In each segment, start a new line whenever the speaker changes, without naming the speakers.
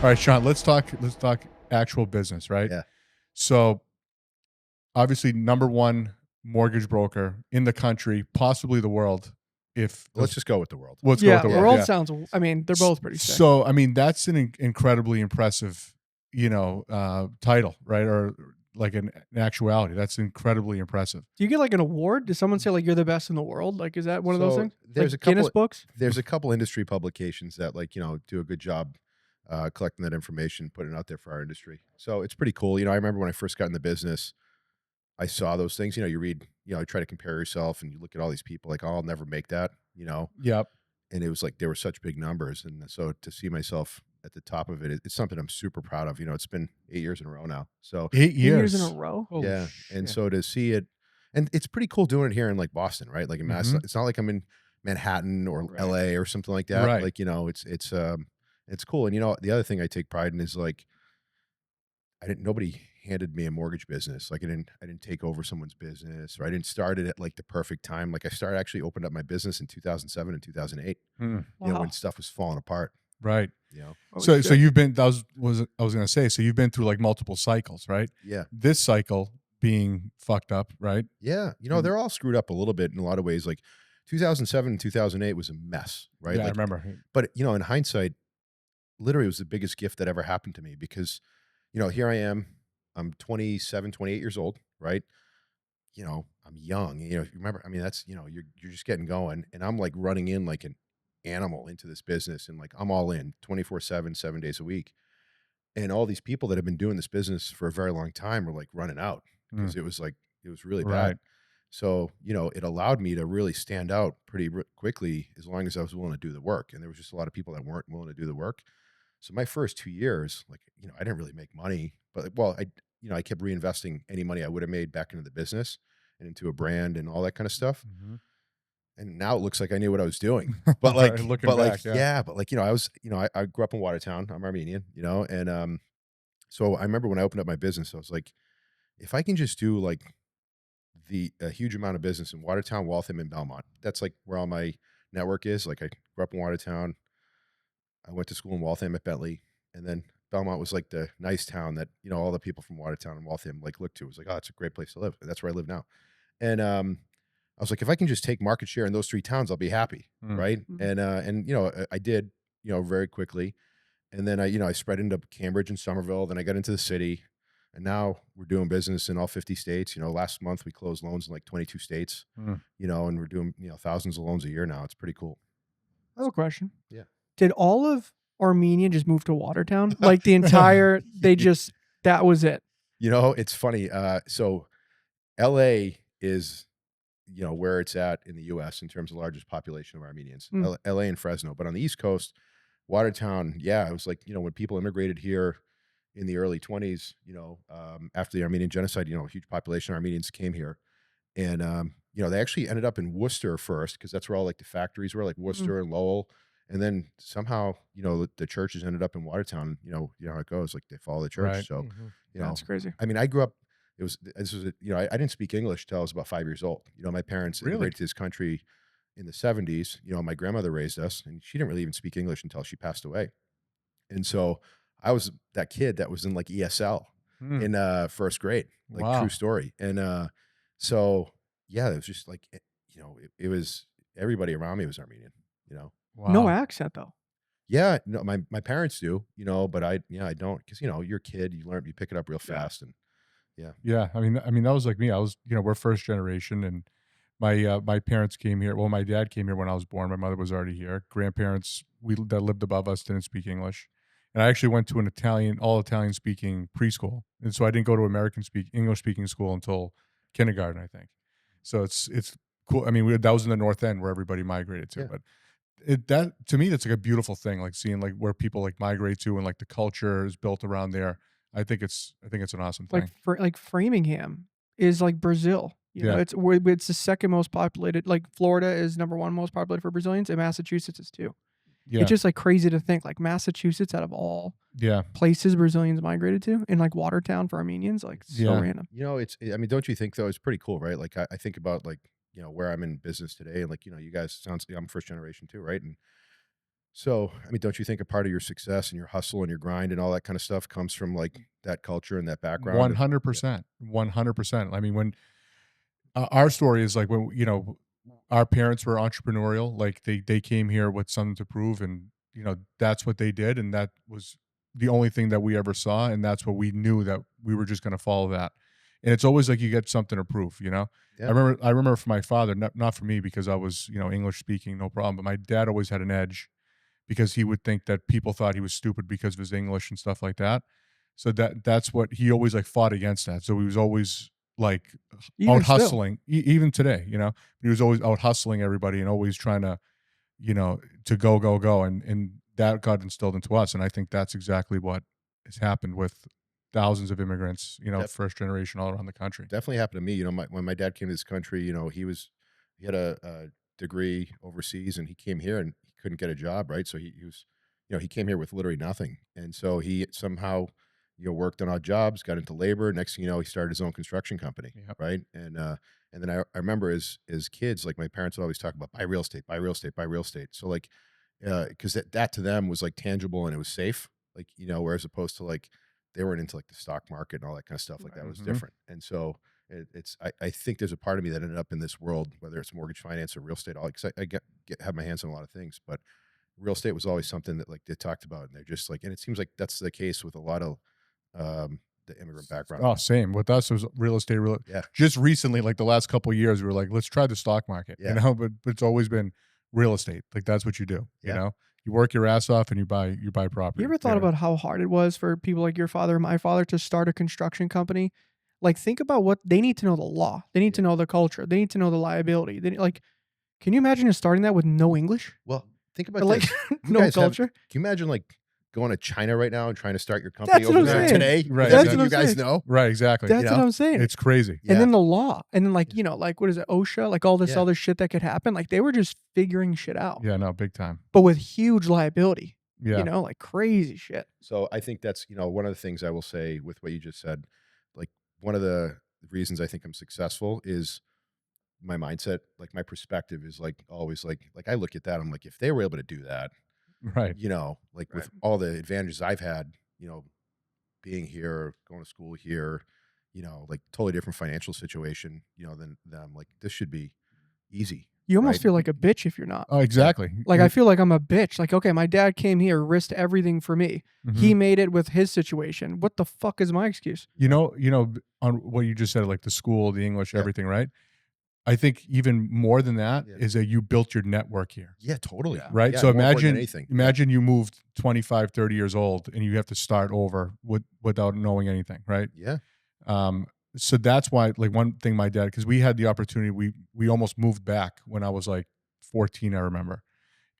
All right, Sean, let's talk actual business, right?
Yeah.
So, obviously number 1 mortgage broker in the country, possibly the world, if
Let's just go with the world.
let's go with
Yeah,
the world,
world
yeah.
sounds. I mean, they're both pretty sick.
So, I mean, that's an incredibly impressive, title, right? Or like an actuality. That's incredibly impressive.
Do you get like an award? Does someone say like you're the best in the world? Like, is that one of those
So
things?
there's
Like
a couple
Guinness books.
There's a couple industry publications that do a good job collecting that information, putting it out there for our industry. So it's pretty cool. I remember when I first got in the business, I saw those things. You read, you try to compare yourself, and you look at all these people like, oh, I'll never make that.
Yep.
And it was like they were such big numbers, and so to see myself at the top of it's something I'm super proud of. It's been 8 years in a row now. So
8
years in
years.
a row.
Holy
yeah, and
shit.
so to see it, and it's pretty cool doing it here in like Boston, right? Like in Mass.
Mhm.
It's not like I'm in Manhattan or
Right.
LA or something like that.
Right.
Like it's cool. And the other thing I take pride in is like nobody handed me a mortgage business. Like I didn't take over someone's business, or I didn't start it at like the perfect time. Like I actually opened up my business in 2007 and 2008.
Mm,
Wow.
When stuff was falling apart.
right.
Holy
So
shit.
you've been, I was going to say, so you've been through like multiple cycles, right?
Yeah.
This cycle being fucked up, right?
Yeah. They're all screwed up a little bit in a lot of ways. Like 2007 and 2008 was a mess, right?
Yeah, I
Like,
remember.
but in hindsight, literally it was the biggest gift that ever happened to me because, here I am, I'm 27, 28 years old, right? I'm young, remember, I mean, that's, you're just getting going, and I'm like running in like an animal into this business, and like, I'm all in 24/7, 7 days a week. And all these people that have been doing this business for a very long time were like running out because it was really bad.
Right.
So, it allowed me to really stand out pretty quickly as long as I was willing to do the work. And there was just a lot of people that weren't willing to do the work. So my first 2 years, like, I didn't really make money, but well, I kept reinvesting any money I would have made back into the business and into a brand and all that kind of stuff.
Mhm.
And now it looks like I knew what I was doing, but like,
Right, looking back, yeah.
yeah, but like, I grew up in Watertown. I'm Armenian, and so I remember when I opened up my business, I was like, if I can just do like a huge amount of business in Watertown, Waltham, and Belmont, that's like where all my network is. Like I grew up in Watertown. I went to school in Waltham at Bentley, and then Belmont was like the nice town that, all the people from Watertown and Waltham like looked to. It was like, oh, it's a great place to live. And that's where I live now. And I was like, if I can just take market share in those 3 towns, I'll be happy.
Mm.
Right.
Mhm.
And I did, very quickly. And then I spread into Cambridge and Somerville. Then I got into the city, and now we're doing business in all 50 states. Last month we closed loans in like 22 states,
Mm.
and we're doing, thousands of loans a year now. It's pretty cool.
I have a question.
Yeah.
Did all of Armenia just move to Watertown? Like the entire, that was it.
It's funny. So LA is, where it's at in the US in terms of largest population of Armenians,
Mm.
LA and Fresno. But on the East Coast, Watertown, yeah, it was like, when people immigrated here in the early 20s, after the Armenian genocide, a huge population of Armenians came here. And, they actually ended up in Worcester first because that's where all like the factories were, like Worcester and Lowell. And then somehow, the churches ended up in Watertown. You know how it goes, like they follow the church.
Right.
So,
Mhm.
That's crazy.
I mean, I grew up, I didn't speak English till I was about 5 years old. My parents
Really?
immigrated to this country in the 70s. My grandmother raised us, and she didn't really even speak English until she passed away. And so I was that kid that was in like ESL
Mm.
in first grade, like
Wow.
true story. And so, yeah, it was just like, it was everybody around me was Armenian,
Wow.
No accent though.
Yeah, no, my parents do, but I don't, because, you're a kid, you pick it up real
Yeah.
fast. And yeah.
Yeah, I mean that was like me. I was, we're first generation, and my parents came here. Well, my dad came here when I was born. My mother was already here. Grandparents that lived above us didn't speak English, and I actually went to an all Italian speaking preschool, and so I didn't go to English speaking school until kindergarten, I think. So it's cool. I mean, that was in the North End where everybody migrated to,
Yeah.
but that to me, that's like a beautiful thing, like seeing like where people like migrate to, and like the culture is built around there. I think it's an awesome thing.
Like Framingham is like Brazil.
Yeah.
It's the second most populated. Like Florida is number 1 most populated for Brazilians, and Massachusetts is 2.
Yeah,
It's just like crazy to think like Massachusetts out of all
yeah,
places Brazilians migrated to, and like Watertown for Armenians, like so
Yeah.
random.
I mean, don't you think though, it's pretty cool, right? Like I think about like, where I'm in business today, and like, you guys, sounds like I'm first generation too, right? And So, I mean, don't you think a part of your success and your hustle and your grind and all that kind of stuff comes from like that culture and that background? Yeah,
100%, 100%. I mean, when our story is like when our parents were entrepreneurial, like they came here with something to prove, and that's what they did, and that was the only thing that we ever saw, and that's what we knew, that we were just going to follow that. And it's always like you get something to prove.
yeah,
I remember for my father, not for me, because I was English speaking, no problem, but my dad always had an edge because he would think that people thought he was stupid because of his English and stuff like that. So that's what he always like fought against that. So he was always like out
Even still.
hustling, even today. He was always out hustling everybody and always trying to go, go, go. And that got instilled into us. And I think that's exactly what has happened with thousands of immigrants,
def-
first generation all around the country.
definitely happened to me. When my dad came to this country, he had a degree overseas and he came here and he couldn't get a job, right? So he was, he came here with literally nothing. And so he somehow, worked on odd jobs, got into labor. Next thing you know, he started his own construction company,
Yep.
right? And then I remember as kids, like my parents would always talk about buy real estate, buy real estate, buy real estate. So like, because that to them was like tangible and it was safe, like, whereas opposed to like they weren't into like the stock market and all that kind of stuff. Like that was
Mhm.
different. And so I think there's a part of me that ended up in this world, whether it's mortgage finance or real estate, all because I have my hands on a lot of things, but real estate was always something that like they talked about, and they're just like, and it seems like that's the case with a lot of the immigrant background.
Oh, same with us. It was real estate.
Yeah,
Just recently, like the last couple of years, we were like, let's try the stock market.
yeah,
But it's always been real estate. Like that's what you do.
yeah.
You work your ass off and you buy
You
property.
ever thought about how hard it was for people like your father and my father to start a construction company? Like, think about what they need to know the law. They need
Yeah.
to know the culture. They need to know the liability. Like, can you imagine just starting that with no English?
Well, think about
Or like
this. You
no
guys have.
culture?
Can you imagine like going to China right now and trying to start your company
That's what
over
I'm
there
saying.
today
Right,
with
That's
everything
what
you
I'm
guys
saying.
know?
Right, exactly.
That's what
know?
I'm saying.
It's crazy.
And
Yeah,
then the law. And then like,
yeah,
like what is it, OSHA, like all this
yeah,
other shit that could happen. Like they were just figuring shit out.
Yeah, no, big time.
But with huge liability.
Yeah.
Like crazy shit.
So I think that's one of the things I will say with what you just said. Like one of the reasons I think I'm successful is my mindset. Like my perspective is like always like I look at that. I'm like, if they were able to do that,
Right.
like
Right.
with all the advantages I've had, being here, going to school here, like totally different financial situation, than them. Like this should be easy,
You
right?
almost feel like a bitch if you're not.
Oh,
Yeah,
exactly.
Like, I feel like I'm a bitch. Like, okay, my dad came here, risked everything for me. He
Mhm.
made it with his situation. What the fuck is my excuse?
On what you just said, like the school, the English,
yeah,
everything, right? I think even more than that
yeah,
is that you built your network here.
yeah, totally.
Yeah.
Right?
Yeah,
So
more important than anything. Yeah,
imagine you moved 25, 30 years old and you have to start over without knowing anything, right?
yeah,
Um, so that's why, like, one thing my dad, because we had the opportunity, we almost moved back when I was like 14, I remember.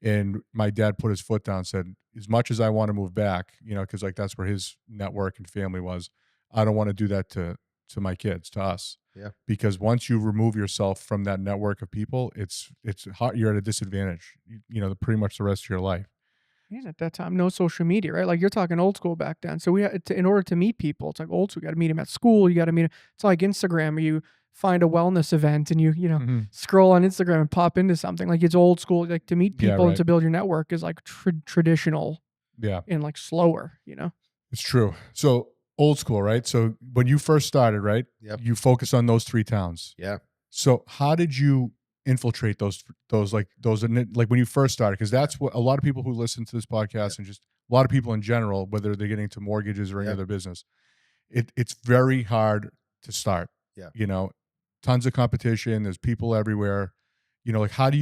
And my dad put his foot down and said, as much as I want to move back, because like that's where his network and family was, I don't want to do that to my kids, to us.
yeah.
Because once you remove yourself from that network of people, it's hard, you're at a disadvantage, pretty much the rest of your life.
And at that time, no social media, right? Like, you're talking old school back then. So we had to, in order to meet people, it's like old school. You got to meet them at school. You got to meet 'em. It's like Instagram, where you find a wellness event and
Mhm.
scroll on Instagram and pop into something. Like, it's old school. Like, to meet
Yeah,
people and
right.
to build your network is like traditional
Yeah,
and like slower.
it's true. So old school, right? So when you first started, right,
Yep.
you focus on those 3 towns.
Yeah.
So how did you infiltrate those like when you first started? Because that's what a lot of people who listen to this podcast, and just a lot of people in general, whether they're getting into mortgages or any
Yeah.
other business, it's very hard to start.
Yeah.
Tons of competition. There's people everywhere. Like how did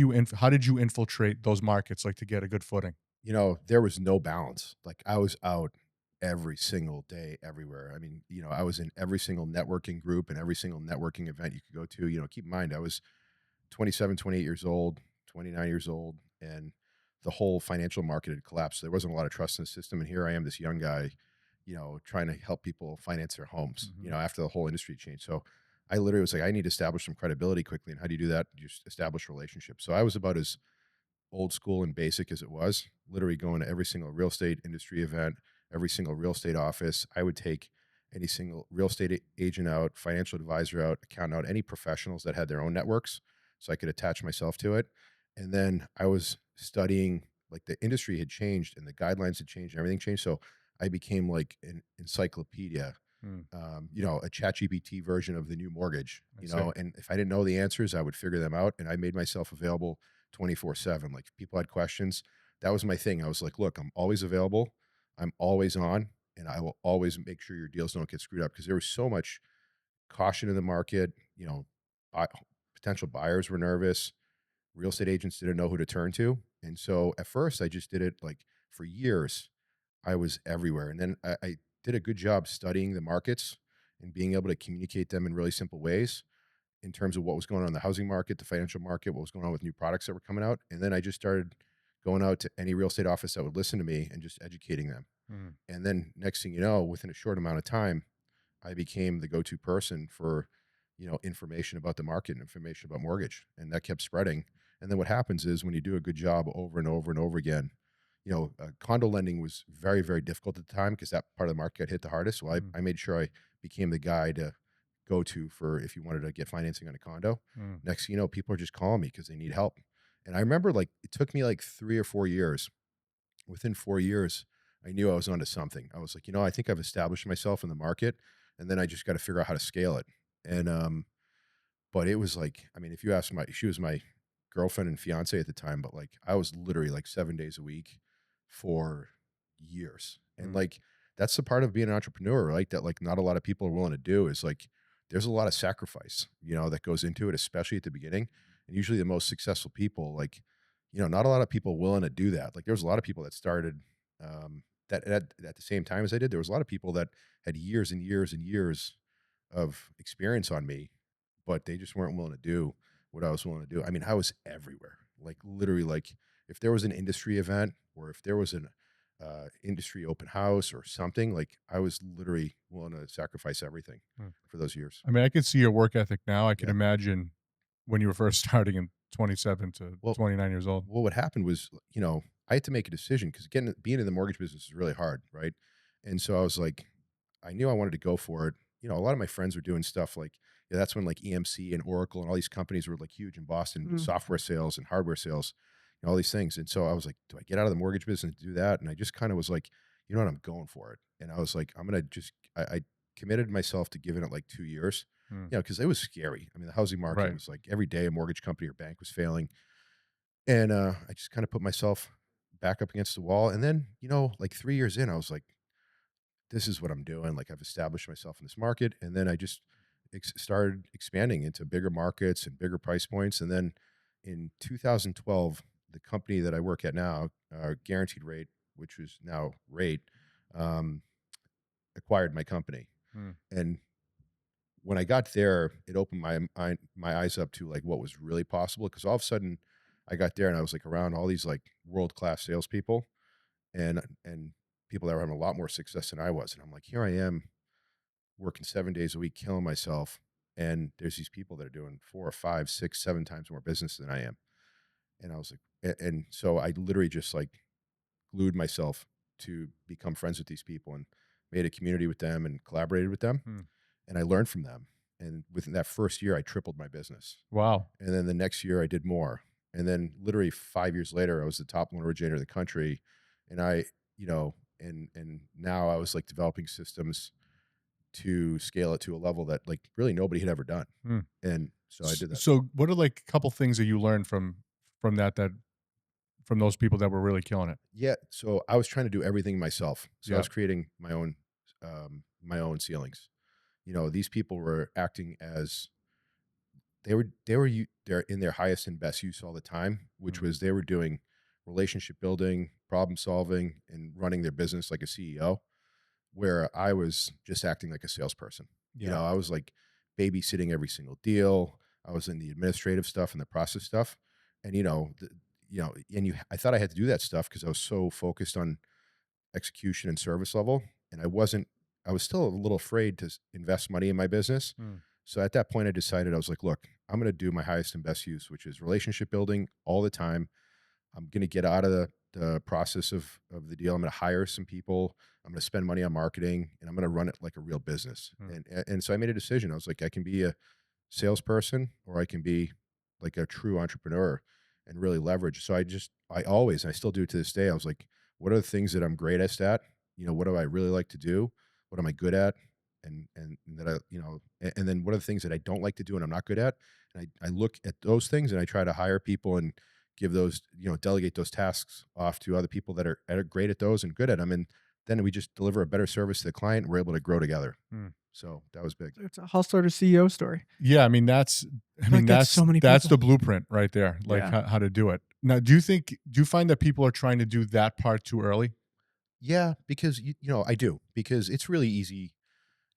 you infiltrate those markets, like to get a good footing?
There was no balance. Like I was out every single day, everywhere. I mean, I was in every single networking group and every single networking event you could go to. Keep in mind, I was 27, 28 years old, 29 years old, and the whole financial market had collapsed. There wasn't a lot of trust in the system. And here I am, this young guy, trying to help people finance their homes,
Mhm.
after the whole industry changed. So I literally was like, I need to establish some credibility quickly. And how do you do that? You just establish relationships. So I was about as old school and basic as it was, literally going to every single real estate industry event, every single real estate office. I would take any single real estate agent out, financial advisor out, accountant out, any professionals that had their own networks so I could attach myself to it. And then I was studying like the industry had changed and the guidelines had changed and everything changed. So I became like an encyclopedia,
Mm,
a ChatGPT version of the new mortgage,
I see.
and if I didn't know the answers, I would figure them out. And I made myself available 24/7. Like if people had questions, that was my thing. I was like, look, I'm always available. I'm always on, and I will always make sure your deals don't get screwed up because there was so much caution in the market. Buy, potential buyers were nervous. Real estate agents didn't know who to turn to. And so at first I just did it like for years. I was everywhere. And then I did a good job studying the markets and being able to communicate them in really simple ways in terms of what was going on in the housing market, the financial market, what was going on with new products that were coming out. And then I just started going out to any real estate office that would listen to me and just educating them.
Mm,
And then next thing you know, within a short amount of time, I became the go-to person for, information about the market and information about mortgage, and that kept spreading. And then what happens is when you do a good job over and over and over again, condo lending was very, very difficult at the time because that part of the market got hit the hardest. So I,
mm,
I made sure I became the guy to go to for if you wanted to get financing on a condo.
mm,
Next thing you know, people are just calling me because they need help. And I remember like it took me like 3 or 4 years. Within 4 years, I knew I was onto something. I was like, I think I've established myself in the market, and then I just got to figure out how to scale it. And but it was like, I mean, if you ask she was my girlfriend and fiance at the time, but like I was literally like 7 days a week for years. And
mm,
like that's the part of being an entrepreneur, right? That like not a lot of people are willing to do is like there's a lot of sacrifice, that goes into it, especially at the beginning. And usually the most successful people, like, not a lot of people willing to do that. Like there was a lot of people that started that at the same time as I did. There was a lot of people that had years and years and years of experience on me, but they just weren't willing to do what I was willing to do. I mean, I was everywhere. Like literally, like if there was an industry event or if there was an industry open house or something, like I was literally willing to sacrifice everything
mm.
for those years.
I mean, I could see your work ethic now. I could
Yeah.
imagine when you were first starting in 27 to
Well,
29 years old.
what happened was, I had to make a decision because getting being in the mortgage business is really hard, right? And so I was like, I knew I wanted to go for it. A lot of my friends were doing stuff like, yeah, that's when like EMC and Oracle and all these companies were like huge in Boston,
Mm.
software sales and hardware sales, all these things. And so I was like, do I get out of the mortgage business and do that? And I just kind of was like, you know what, I'm going for it. And I was like, I committed myself to giving it like 2 years,
Mm,
because it was scary. I mean, the housing market
right.
was like every day a mortgage company or bank was failing. And I just kind of put myself back up against the wall. And then, like 3 years in, I was like, this is what I'm doing. Like I've established myself in this market. And then I just started expanding into bigger markets and bigger price points. And then in 2012, the company that I work at now, Guaranteed Rate, which is now Rate, um, acquired my company.
Mm,
And when I got there, it opened my eyes up to like what was really possible. Because all of a sudden, I got there and I was like around all these like world class salespeople and people that were having a lot more success than I was. And I'm like, here I am working 7 days a week, killing myself. And there's these people that are doing 4 or 5, 6, 7 times more business than I am. And I was like, and so I literally just like glued myself to become friends with these people and made a community with them and collaborated with them.
mm.
And I learned from them. And within that first year, I tripled my business.
Wow.
And then the next year, I did more. And then literally 5 years later, I was the top loan originator in the country. And and now I was like developing systems to scale it to a level that like really nobody had ever done.
Mm.
And so I did that.
So what are like a couple things that you learned from that from those people that were really killing it?
Yeah. So I was trying to do everything myself. So I
Yeah.
was creating my own ceilings. These people were acting as they're in their highest and best use all the time, which
Mm,
was they were doing relationship building, problem solving, and running their business like a CEO, where I was just acting like a salesperson.
yeah.
I was like babysitting every single deal. I was in the administrative stuff and the process stuff. And I thought I had to do that stuff because I was so focused on execution and service level. And I was still a little afraid to invest money in my business.
Mm,
So at that point, I decided I was like, look, I'm going to do my highest and best use, which is relationship building all the time. I'm going to get out of the process of the deal. I'm going to hire some people. I'm going to spend money on marketing and I'm going to run it like a real business.
mm,
And so I made a decision. I was like, I can be a salesperson or I can be like a true entrepreneur. and really leverage. So I still do to this day. I was like, what are the things that I'm greatest at? What do I really like to do? What am I good at? And that and then what are the things that I don't like to do and I'm not good at? And I look at those things and I try to hire people and give those, delegate those tasks off to other people that are great at those and good at them. And then we just deliver a better service to the client. And we're able to grow together.
Mm.
So that was big.
It's a hustler to CEO story.
Yeah, I mean
I feel like that's so many
that's the
people.
blueprint right there, like
Yeah.
how to do it. Now, do you find that people are trying to do that part too early?
Yeah, because I do, because it's really easy.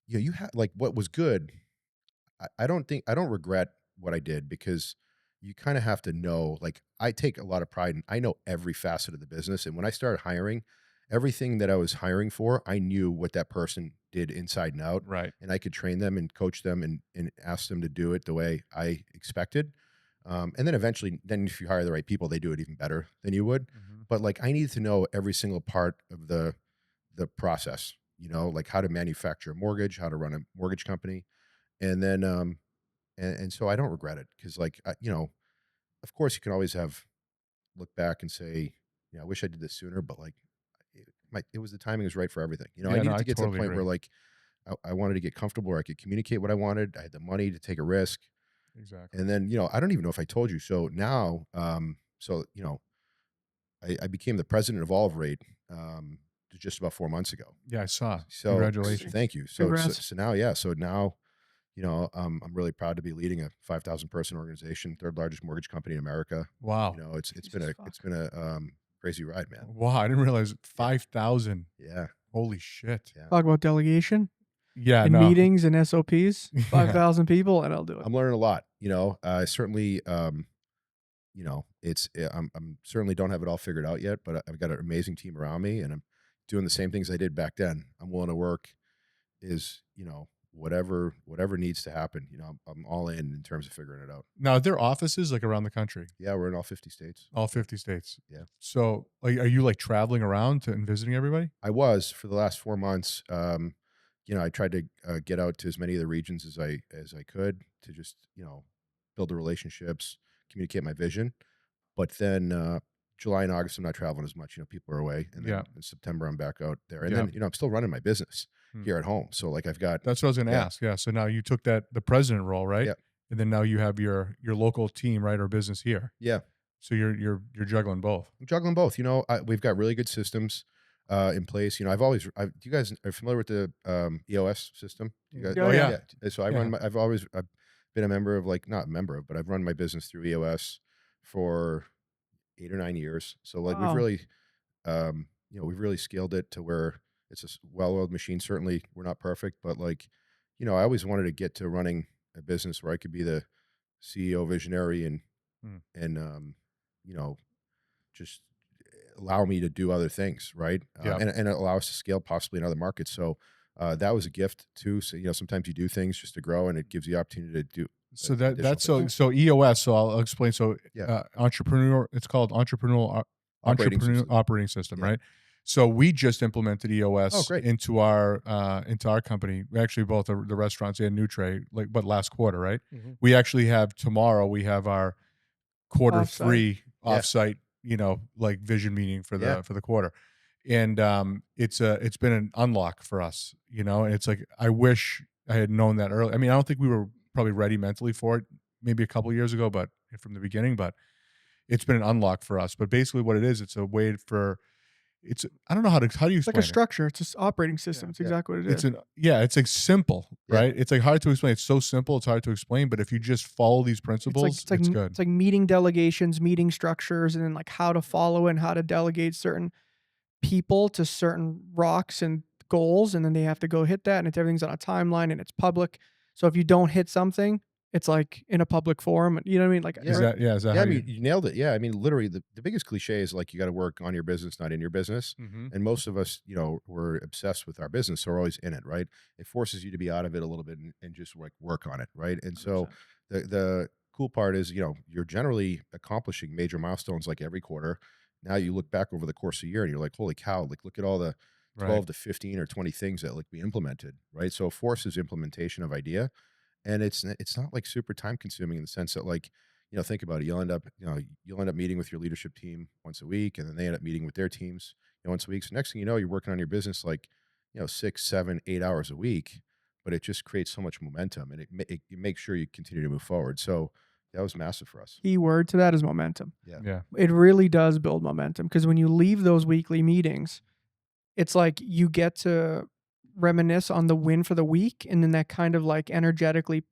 You have like what was good. I don't regret what I did, because you kind of have to know, like, I take a lot of pride in, I know every facet of the business. And when I started hiring, everything that I was hiring for, I knew what that person did inside and out,
Right.
and I could train them and coach them and ask them to do it the way I expected. And then eventually, then if you hire the right people, they do it even better than you would.
Mhm.
But like, I needed to know every single part of the process, like how to manufacture a mortgage, how to run a mortgage company. And then and so I don't regret it, because like of course you can always have look back and say, I wish I did this sooner, but like it was, the timing was right for everything. I
Yeah, no,
needed
I
to get to the
totally
point where
agree.
like I wanted to get comfortable where I could communicate what I wanted. I had the money to take a risk.
Exactly.
And then, I don't even know if I told you. So now, I became the president of Olive Rate just about 4 months ago.
Yeah, I saw.
So
Crazy.
Congratulations.
thank you.
Congrats.
So now, yeah. So now, I'm really proud to be leading a 5,000 person organization, third largest mortgage company in America.
Wow.
It's
Jesus fuck.
been a crazy ride, man.
Wow, I didn't realize
Yeah,
5,000.
yeah,
Holy shit.
yeah.
Talk about delegation
Yeah,
and
no.
meetings and SOPs.
Yeah.
5,000 people, and I'll do it.
I'm learning a lot. I certainly, I'm certainly don't have it all figured out yet, but I've got an amazing team around me, and I'm doing the same things I did back then. I'm willing to work is, whatever needs to happen. I'm all in terms of figuring it out.
Now, are there offices, like, around the country?
Yeah, we're in all 50 states.
All 50 states.
Yeah.
So, are you, like, traveling around to and visiting everybody?
I was for the last 4 months. I tried to get out to as many of the regions as I could to just build the relationships, communicate my vision. But then July and August, I'm not traveling as much. People are away, and
Yeah.
then in September, I'm back out there. And
Yeah.
then I'm still running my business
Hmm.
here at home. So like I've got
That's what I was gonna
yeah,
ask, yeah, so now you took the president role, right?
yeah,
And then now you have your local team, right, or business here.
yeah.
So you're juggling both.
I'm juggling both. We've got really good systems in place. Do you guys are familiar with the EOS system? Do you guys?
Oh,
Oh,
yeah.
yeah.
Yeah. So
Yeah.
I've been a member of, like, not a member of, but I've run my business through EOS for 8 or 9 years. So like
Wow.
we've really scaled it to where it's a well-oiled machine. Certainly, we're not perfect, but like, I always wanted to get to running a business where I could be the CEO visionary
Hmm.
and you know, just allow me to do other things, right?
Yeah.
And allow us to scale possibly in other markets. So that was a gift too. So sometimes you do things just to grow, and it gives you the opportunity to do
So
additional
that's
things.
so EOS, so I'll explain. So,
Yeah,
entrepreneur it's called
operating
entrepreneur
system.
operating system,
Yeah.
right? So we just implemented
Oh,
EOS
great.
into our company. We actually both the restaurants and Nutray, like, but last quarter, right?
Mhm.
We actually have tomorrow, we have our quarter
Offsite.
3
Yeah,
offsite, like, vision meeting
yeah,
for the quarter. And it's been an unlock for us, and it's like, I wish I had known that early. I mean, I don't think we were probably ready mentally for it maybe a couple years ago, but from the beginning, but it's been an unlock for us. But basically what it is, it's a way for it's I don't know how do you
It's like a
explain it?
structure. It's just operating
Yeah.
system. It's
yeah,
exactly what it
It's
is.
an yeah, it's like simple,
yeah.
right? It's like hard to explain. It's so simple, it's hard to explain, but if you just follow these
It's like
principles,
it's like
it's
m
good.
it's like meeting delegations, meeting structures, and then, like, how to follow and how to delegate certain people to certain rocks and goals, and then they have to go hit that, and everything's on a timeline, and it's public. So if you don't hit something, it's, like, in a public forum, you know what I mean? Like,
Yeah.
Is that
Yeah,
how
I
you
mean, you nailed it. Yeah, I mean, literally, the biggest cliche is like you got to work on your business, not in your business.
Mhm.
And most of us, we're obsessed with our business, so we're always in it, right? It forces you to be out of it a little bit and just like work on it, right? And so
100%.
the cool part is, you're generally accomplishing major milestones like every quarter. Now you look back over the course of a year and you're like, holy cow! Like, look at all the
Right.
12 to 15 or 20 things that like we implemented, right? So it forces implementation of idea, and it's not like super time consuming in the sense that like think about it. You'll end up meeting with your leadership team once a week, and then they end up meeting with their teams, once a week. So next thing you know, you're working on your business like, 6, 7, 8 hours a week, but it just creates so much momentum, and it makes sure you continue to move forward. So that was massive for us.
Key word to that is momentum.
Yeah.
Yeah.
It really does build momentum because when you leave those weekly meetings, it's like you get to reminisce on the win for the week, and then that kind of like energetically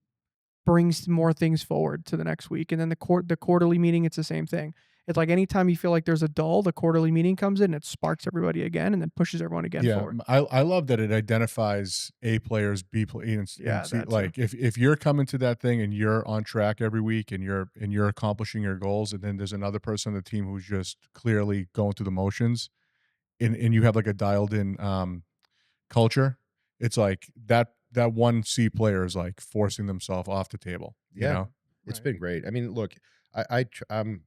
brings more things forward to the next week. And then the quarterly meeting, it's the same thing. It's like anytime you feel like there's a dull, the quarterly meeting comes in and it sparks everybody again and then pushes everyone again
Yeah,
forward.
I love that it identifies A players, B players, and
Yeah,
C.
that too.
Like if you're coming to that thing and you're on track every week and you're accomplishing your goals, and then there's another person on the team who's just clearly going through the motions, and you have like a dialed in culture, it's like that one C player is like forcing themselves off the table. You
Yeah.
know?
It's
Right.
been great. I mean, look, I'm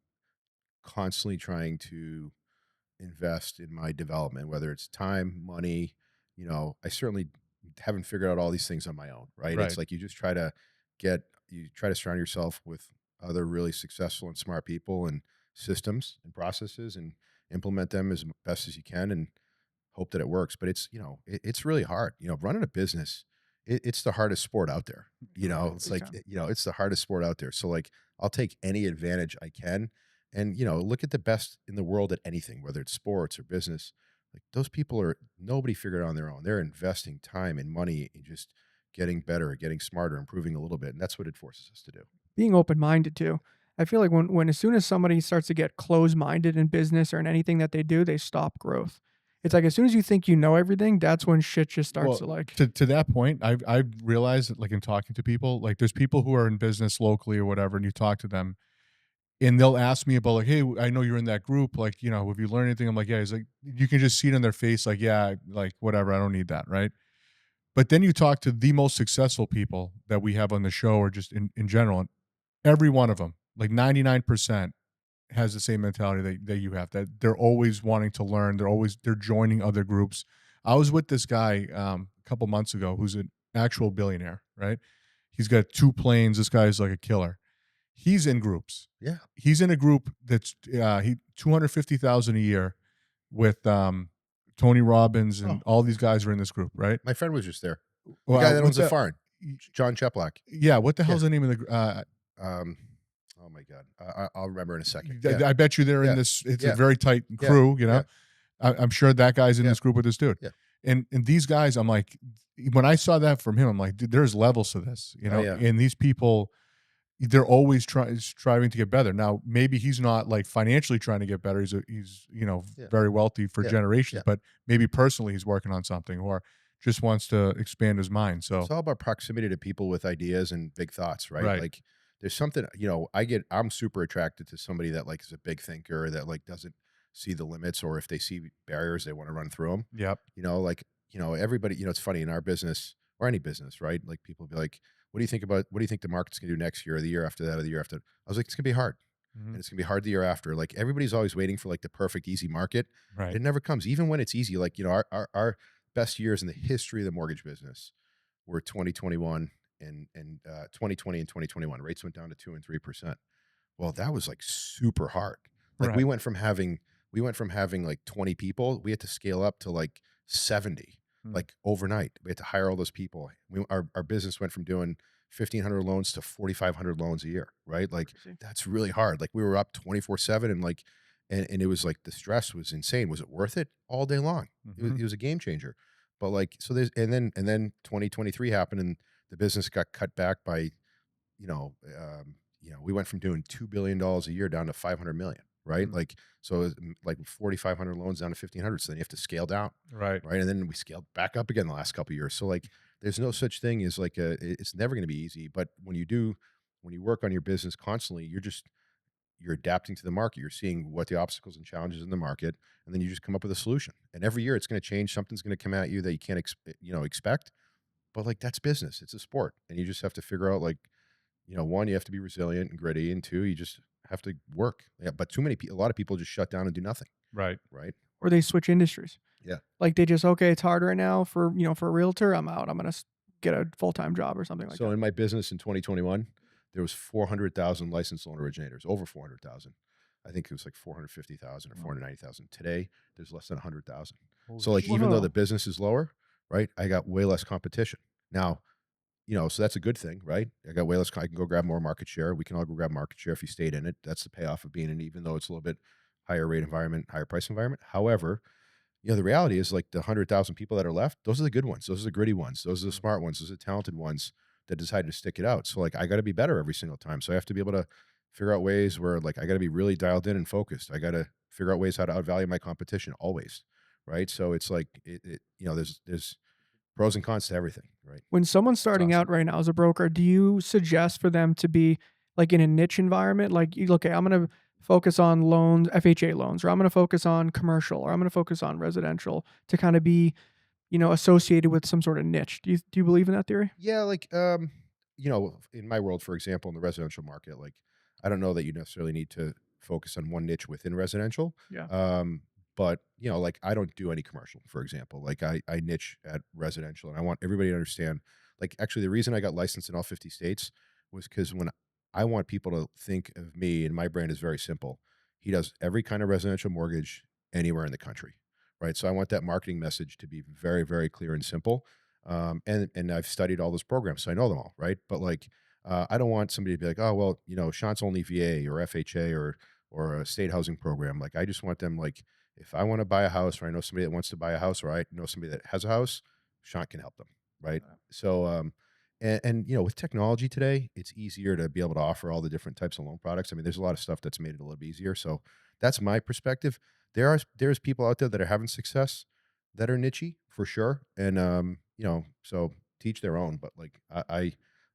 constantly trying to invest in my development, whether it's time, money. I certainly haven't figured out all these things on my own, right? It's
Right.
like you try to surround yourself with other really successful and smart people and systems and processes and implement them as best as you can and hope that it works. But it's really hard. Running a business, it's the hardest sport out there.
Right.
It's
Big
like,
time.
it's the hardest sport out there. So like, I'll take any advantage I can, and look at the best in the world at anything, whether it's sports or business. Like those people are nobody figured it out on their own. They're investing time and money in just getting better, getting smarter, improving a little bit, and that's what it forces us to do.
Being open minded too. I feel like when as soon as somebody starts to get closed minded in business or in anything that they do, they stop growth. It's
Yeah.
like as soon as you think you know everything, that's when shit just starts
Well,
to like
to that point, I've realized that, like in talking to people, like there's people who are in business locally or whatever, and you talk to them, and they'll ask me about like, "Hey, I know you're in that group. Like, have you learned anything?" I'm like, "Yeah." He's like, you can just see it in their face, like, "Yeah, like whatever. I don't need that." Right. But then you talk to the most successful people that we have on the show, or just in general, and every one of them, like 99%, has the same mentality that you have. That they're always wanting to learn. They're joining other groups. I was with this guy a couple months ago who's an actual billionaire. Right. He's got 2 planes. This guy's like a killer. He's in groups.
Yeah.
He's in a group that's he 250,000 a year with Tony Robbins,
Oh,
and all these guys are in this group, right?
my friend was just there. The guy
Well,
that owns the farm, John Cheplack.
yeah, what the
Yeah.
hell's the name of the
Um, oh my God, I'll remember in a second.
I
Yeah.
I bet you they're in
Yeah.
this. It's a
Yeah.
very tight
Yeah.
crew,
Yeah.
I'm sure that guy's in
Yeah.
this group with this dude.
Yeah.
And these guys, I'm like, when I saw that from him, I'm like, dude, there's levels to this,
Oh yeah.
and these people, they're always striving to get better. Now, maybe he's not like financially trying to get better. He's
Yeah.
very wealthy for
Yeah.
generations,
Yeah.
but maybe personally he's working on something, or just wants to expand his mind. So,
It's all about proximity to people with ideas and big thoughts, right?
right.
Like there's something, I'm super attracted to somebody that like is a big thinker that like doesn't see the limits, or if they see barriers, they want to run through them.
Yep.
Like, everybody, it's funny in our business or any business, right? Like people be like, what do you think the market's gonna do next year or the year after that or the year after? I was like, it's gonna be hard.
Mhm.
And it's gonna be hard the year after. Like everybody's always waiting for like the perfect easy market, but
Right.
it never comes. Even when it's easy, like, our best years in the history of the mortgage business were 2021 and 2020 and 2021. Rates went down to 2 and 3%. Well, that was like super hard. Like
Right.
we went from having like 20 people, we had to scale up to like 70,
Mm.
like overnight. We had to hire all those people. Our business went from doing 1,500 loans to 4,500 loans a year, right? Like
crazy.
that's really hard. Like we were up 24/7, and like, and it was like the stress was insane. Was it worth it? All day long.
Mhm.
It was a game changer. But like, so there's, and then 2023 happened, and the business got cut back by, we went from doing $2 billion a year down to 500 million, right?
Mm.
Like, so it's, like 4,500 loans down to 1,500. So then you have to scale down,
Right.
right? And then we scaled back up again the last couple of years. So like, there's no such thing as like it's never going to be easy. But when you work on your business constantly, you're adapting to the market. You're seeing what the obstacles and challenges in the market, and then you just come up with a solution. And every year it's going to change. Something's going to come at you that you can't expect. But like that's business. It's a sport, and you just have to figure out like, one, you have to be resilient and gritty, and two, you just have to work. Yeah, but a lot of people just shut down and do nothing.
Right.
Right?
Or they switch industries.
Yeah.
Like they just, okay, it's hard right now for a realtor. I'm out. I'm going to get a full-time job or something like
So
that.
in my business in 2021, there was 400,000 licensed loan originators, over 400,000. I think it was like 450,000 or
Wow.
490,000. Today, there's less than 100,000. So
Holy
like,
shit.
even though the
Whoa.
business is lower, right? I got way less competition. Now, so that's a good thing, right? I got way less. I can go grab more market share. We can all go grab market share if you stayed in it. That's the payoff of being in, even though it's a little bit higher rate environment, higher price environment. However, the reality is like the 100,000 people that are left, those are the good ones. Those are the gritty ones. Those are the
Mm.
smart ones. Those are the talented ones that decided to stick it out. So like I got to be better every single time. So I have to be able to figure out ways where like I got to be really dialed in and focused. I got to figure out ways how to outvalue my competition always. Right. So it's like there's pros and cons to everything. Right.
When someone's
It's
starting
awesome.
out right now as a broker, do you suggest for them to be like in a niche environment? Like, okay, I'm going to focus on loans, FHA loans, or I'm going to focus on commercial, or I'm going to focus on residential to kind of be, associated with some sort of niche. Do you believe in that theory?
Yeah, like, in my world, for example, in the residential market, like, I don't know that you necessarily need to focus on one niche within residential.
Yeah.
But like, I don't do any commercial, for example. Like, I niche at residential, and I want everybody to understand. Like, actually, the reason I got licensed in all 50 states was because when I want people to think of me, and my brand is very simple. He does every kind of residential mortgage anywhere in the country, right? So I want that marketing message to be very, very clear and simple, and I've studied all those programs, so I know them all, right? But like, I don't want somebody to be like, oh well, Shant's only VA or FHA or a state housing program. Like, I just want them like, if I want to buy a house, or I know somebody that wants to buy a house, or I know somebody that has a house, Shant can help them, right? So, and with technology today, it's easier to be able to offer all the different types of loan products. I mean, there's a lot of stuff that's made it a little bit easier. So that's my perspective. There's people out there that are having success that are nichey for sure. And so teach their own, but like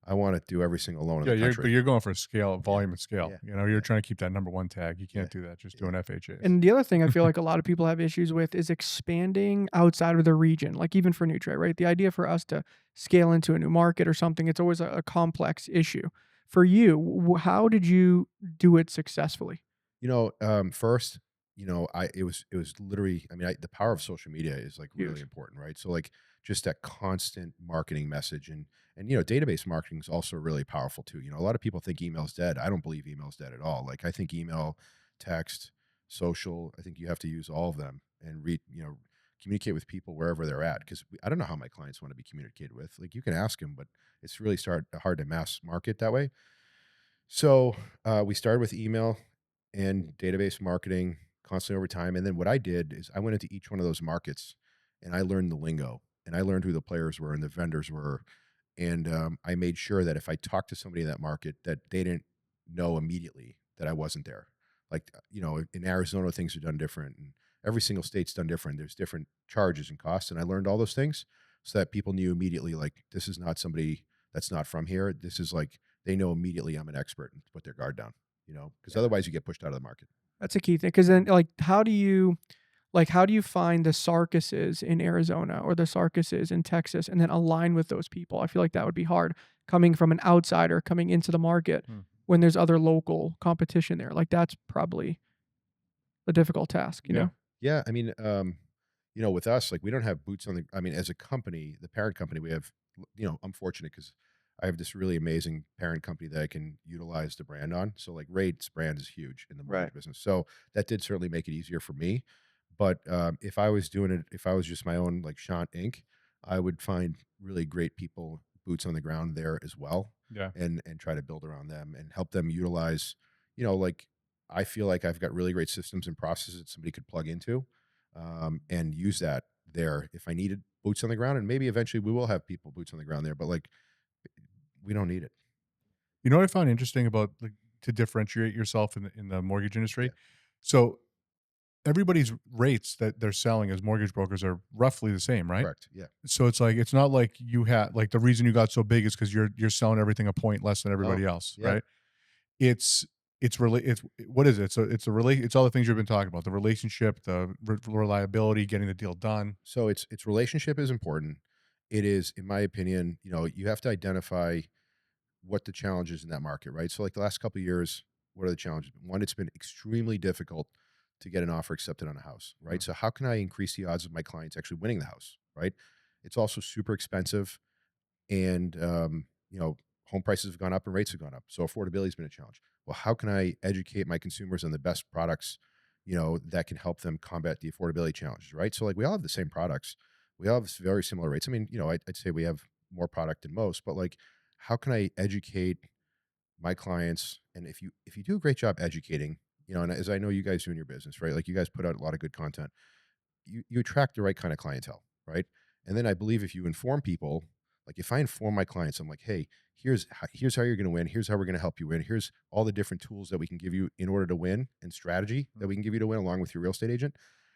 I want to do every single loan in
Yeah,
the
but
country.
you're going for scale,
Yeah.
volume and scale.
Yeah.
You're
Yeah.
trying to keep that number one tag. You
Yeah.
can't do that just
Yeah.
doing FHAs.
And the other thing I feel like a lot of people have issues with is expanding outside of the region, like even for Nutre, right? The idea for us to scale into a new market or something, it's always a complex issue. For you, how did you do it successfully?
First, I it was literally, I mean, the power of social media is like really
Huge.
important, right? So like just that constant marketing message, and database marketing is also really powerful too. A lot of people think email's dead. I don't believe email's dead at all. Like, I think email, text, social, I think you have to use all of them and communicate with people wherever they're at, because I don't know how my clients want to be communicated with. Like, you can ask them, but it's really hard to mass market that way. So we started with email and database marketing constantly over time. And then what I did is I went into each one of those markets and I learned the lingo, and I learned who the players were and the vendors were. And I made sure that if I talked to somebody in that market, that they didn't know immediately that I wasn't there. Like, in Arizona, things are done different, and every single state's done different. There's different charges and costs. And I learned all those things so that people knew immediately, like, this is not somebody that's not from here. This is like, they know immediately I'm an expert and put their guard down, because
Yeah.
otherwise you get pushed out of the market.
That's a key thing. Because then, like, how do you find the Sarkises in Arizona or the Sarkises in Texas and then align with those people? I feel like that would be hard coming from an outsider coming into the market
Hmm.
when there's other local competition there. Like, that's probably a difficult task, you
Yeah.
know?
Yeah, I mean, with us, like, we don't have boots on the. I mean, as a company, the parent company, we have. I'm fortunate because I have this really amazing parent company that I can utilize the brand on. So, like, Raid's brand is huge in the
Right.
mortgage business. So that did certainly make it easier for me. But if I was just my own, like, Shant Inc., I would find really great people, boots on the ground there as well,
Yeah.
and try to build around them and help them utilize. Like, I feel like I've got really great systems and processes that somebody could plug into, and use that there if I needed boots on the ground. And maybe eventually we will have people boots on the ground there, but like, we don't need it.
You know what I found interesting about, like, to differentiate yourself in the mortgage
Yeah,
industry? So everybody's rates that they're selling as mortgage brokers are roughly the same, right?
correct. Yeah.
So it's like, it's not like you had, like, the reason you got so big is because you're selling everything a point less than
No.
everybody else,
Yeah.
right? It's it's what is it? So it's all the things you've been talking about, the relationship, the reliability, getting the deal done.
So it's relationship is important. It is, in my opinion, you have to identify what the challenges in that market, right? So like the last couple of years, what are the challenges? One, it's been extremely difficult to get an offer accepted on a house, right?
Mm.
So how can I increase the odds of my clients actually winning the house, right? It's also super expensive, and home prices have gone up and rates have gone up. So affordability has been a challenge. Well, how can I educate my consumers on the best products, that can help them combat the affordability challenges, right? So like we all have the same products. We all have very similar rates. I mean, I'd say we have more product than most, but like, how can I educate my clients? And if you do a great job educating, and as I know you guys do in your business, right? Like you guys put out a lot of good content, you attract the right kind of clientele, right? And then I believe if you inform people, like if I inform my clients, I'm like, hey, here's how you're going to win. Here's how we're going to help you win. Here's all the different tools that we can give you in order to win, and strategy that we can give you to win along with your real estate agent.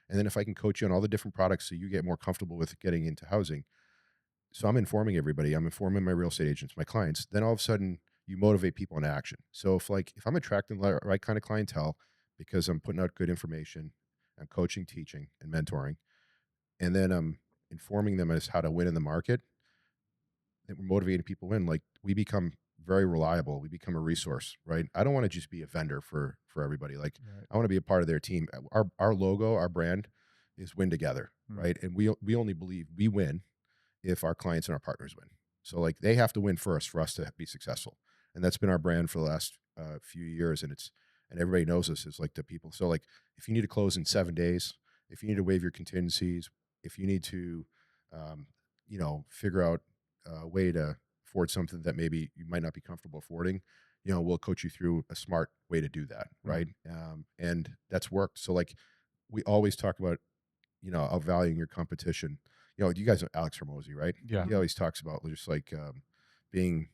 And then if I can coach you on all the different products so you get more comfortable with getting into housing. So I'm informing everybody. I'm informing my real estate agents, my clients. Then all of a sudden you motivate people into action. So if I'm attracting the right kind of clientele because I'm putting out good information, I'm coaching, teaching, and mentoring, and then I'm informing them as how to win in the market, that we're motivating people to win, like we become very reliable. We become a resource, right? I don't want to just be a vendor for everybody. Like
Right.
I want to be a part of their team. Our logo, our brand is win together,
Mm.
right? And we only believe we win if our clients and our partners win. So like they have to win first for us to be successful. And that's been our brand for the last few years. And everybody knows us as like the people. So like if you need to close in 7 days, if you need to waive your contingencies, if you need to, um, figure out a way to afford something that maybe you might not be comfortable affording, we'll coach you through a smart way to do that.
Mm.
Right. And that's worked. So like we always talk about, of valuing your competition. You guys know Alex Hermosi, right?
Yeah.
He
Mhm.
always talks about just like being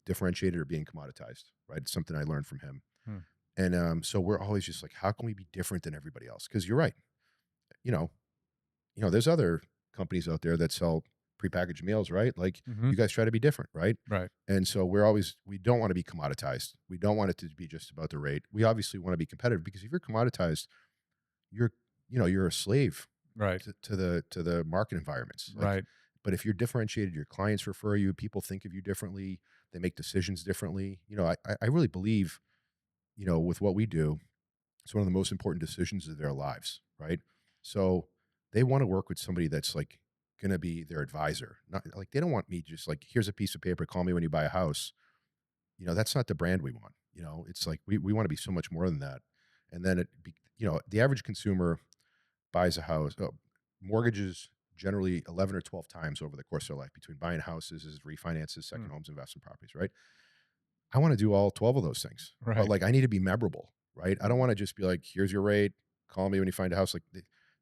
differentiated or being commoditized, right? It's something I learned from him.
Hmm.
And so we're always just like, how can we be different than everybody else? Because you're right. You know, there's other companies out there that sell prepackaged meals, right? Like
Mhm.
you guys try to be different, right?
Right.
And so we don't want to be commoditized. We don't want it to be just about the rate. We obviously want to be competitive because if you're commoditized, you're you're a slave
Right.
to the market environments. Like,
Right.
but if you're differentiated, your clients refer you, people think of you differently, they make decisions differently. I really believe, with what we do, it's one of the most important decisions of their lives, right? So they want to work with somebody that's like going to be their advisor. Not like they don't want me just like, here's a piece of paper, call me when you buy a house. That's not the brand we want. It's like we want to be so much more than that. And then the average consumer buys a house, mortgages generally 11 or 12 times over the course of their life between buying houses, refinances, second
Mm.
homes, investment properties, right? I want to do all 12 of those things, but
Right.
like I need to be memorable, right? I don't want to just be like, here's your rate, call me when you find a house. Like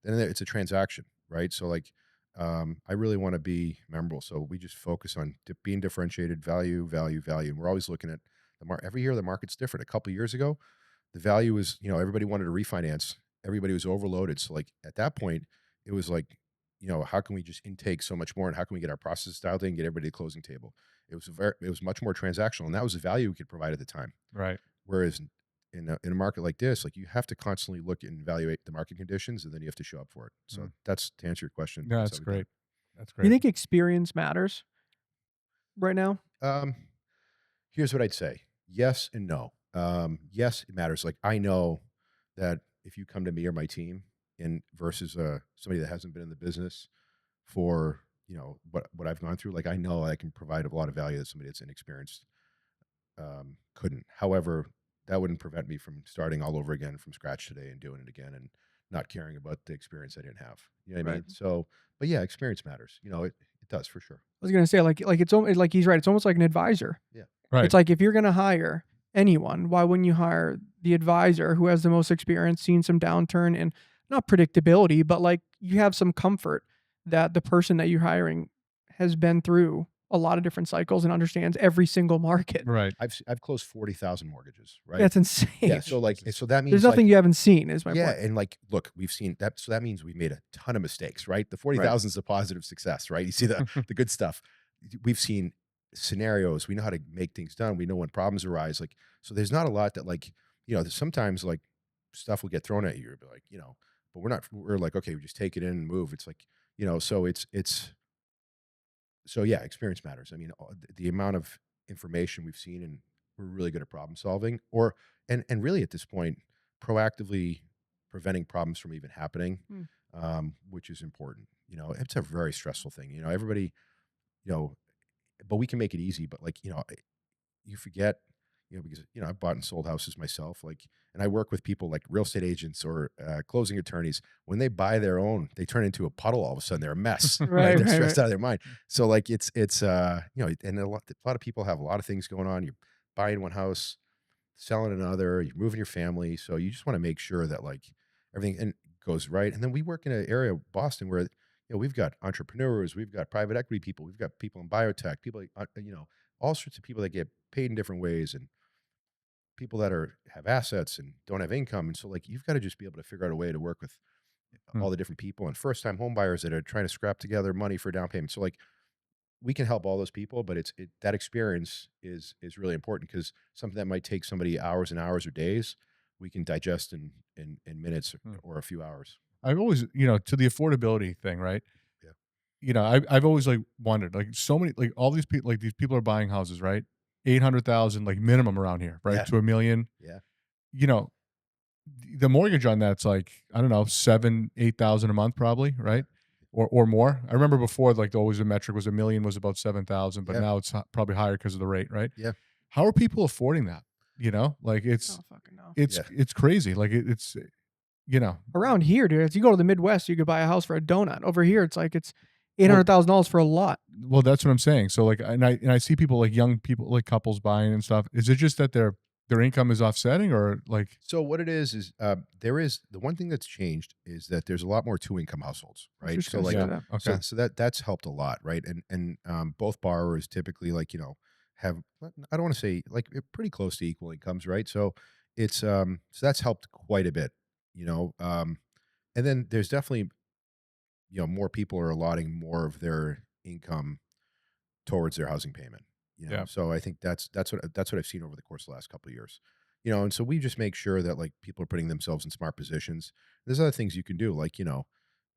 then it's a transaction, right? So like, I really want to be memorable. So we just focus on being differentiated, value, value, value. And we're always looking at every year, the market's different. A couple of years ago, the value was, everybody wanted to refinance. Everybody was overloaded. So like at that point, it was like, how can we just intake so much more and how can we get our process dialed in and get everybody to the closing table? It was much more transactional, and that was the value we could provide at the time.
Right.
Whereas in a market like this, like you have to constantly look and evaluate the market conditions, and then you have to show up for it. So
Mm.
that's to answer your question.
No,
That's how
that's
we've done
great. That's
You
great.
think experience matters right now?
it. Here's what I'd say: yes and no. Yes, it matters. Like I know that if you come to me or my team and versus somebody that hasn't been in the business for what I've gone through, like I know I can provide a lot of value that somebody that's inexperienced couldn't. However, that wouldn't prevent me from starting all over again from scratch today and doing it again and not caring about the experience I didn't have. You know what I
Right.
mean? So, but yeah, experience matters. It does for sure.
I was gonna say like it's almost like he's right. It's almost like an advisor.
Yeah.
Right.
It's like if you're gonna hire anyone, why wouldn't you hire the advisor who has the most experience, seen some downturn and not predictability, but like you have some comfort that the person that you're hiring has been through a lot of different cycles and understands every single market.
Right.
I've closed 40,000 mortgages, right?
That's insane.
Yeah. So like,
Jesus.
so that
There's
means
nothing
like,
you haven't seen, is my
yeah.
point.
And like, look, we've seen that. So that means we made a ton of mistakes, right? The
Right.
40,000 is a positive success, right? You see the good stuff. We've seen scenarios. We know how to make things done. We know when problems arise. Like, so there's not a lot that like, there's sometimes like stuff will get thrown at you. You'll be like, but we're like, okay, we just take it in and move. It's like, so so yeah, experience matters. I mean, the amount of information we've seen, and we're really good at problem solving, and really at this point, proactively preventing problems from even happening,
Hmm.
which is important. It's a very stressful thing. Everybody, you know, but we can make it easy. But like, you forget, because I've bought and sold houses myself, like, and I work with people like real estate agents or closing attorneys. When they buy their own, they turn into a puddle. All of a sudden, they're a mess, right?
Right,
They're
right,
stressed
right.
out of their mind. So like, it's and a lot of people have a lot of things going on. You're buying one house, selling another, you're moving your family. So you just want to make sure that like everything goes right. And then we work in an area of Boston where we've got entrepreneurs, we've got private equity people, we've got people in biotech, people all sorts of people that get paid in different ways, and people that have assets and don't have income. And so like you've got to just be able to figure out a way to work with
Hmm.
all the different people and first time home buyers that are trying to scrap together money for down payment. So like we can help all those people, but that experience is really important because something that might take somebody hours and hours or days, we can digest in minutes
Hmm.
or a few hours.
I've always, to the affordability thing, right?
Yeah.
I've always like wondered, like so many, like all these people, like these people are buying houses, right? 800,000 like minimum around here, right?
Yeah.
To a million.
Yeah.
You know, the mortgage on that's like, I don't know, 7, 8,000 a month probably,
Yeah.
right? Or more. I remember before, like always the metric was a million was about 7,000, but
Yeah.
now it's probably higher because of the rate, right?
Yeah.
How are people affording that? Like
I
it's
don't fucking know.
it's
Yeah.
it's crazy. Like it's you know,
Around here, dude, if you go to the Midwest, you could buy a house for a donut. Over here, it's like it's
well,
$800,000 for a lot.
well, that's what I'm saying. So like, and I see people like young people, like couples buying and stuff. Is it just that their income is offsetting, or like,
So what it is there is the one thing that's changed is that there's a lot more two income households,
I was
right?
just
So
gonna say
like
yeah,
that.
okay,
so that's helped a lot, right? And both borrowers typically like have, I don't want to say like pretty close to equal incomes, right? So it's so that's helped quite a bit, you know. And then there's definitely more people are allotting more of their income towards their housing payment.
yeah,
So I think that's what I've seen over the course of the last couple of years. And so we just make sure that like people are putting themselves in smart positions. There's other things you can do, like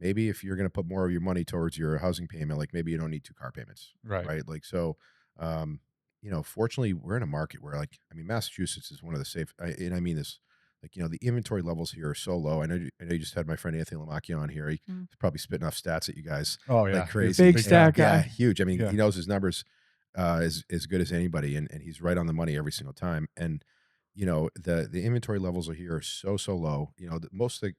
maybe if you're going to put more of your money towards your housing payment, like maybe you don't need two car payments,
right,
right? Like so, fortunately, we're in a market where like I mean, Massachusetts is one of the safe, and I mean this. Like the inventory levels here are so low. I know you just had my friend Anthony Lamacchia on here. He's
Mm.
probably spitting off stats at you guys
oh
like
yeah, he's a
crazy.
Big
big guy,
stack
Yeah,
guy.
huge. I mean,
yeah,
he knows his numbers as good as anybody, and he's right on the money every single time. And the inventory levels are here are so low. Most of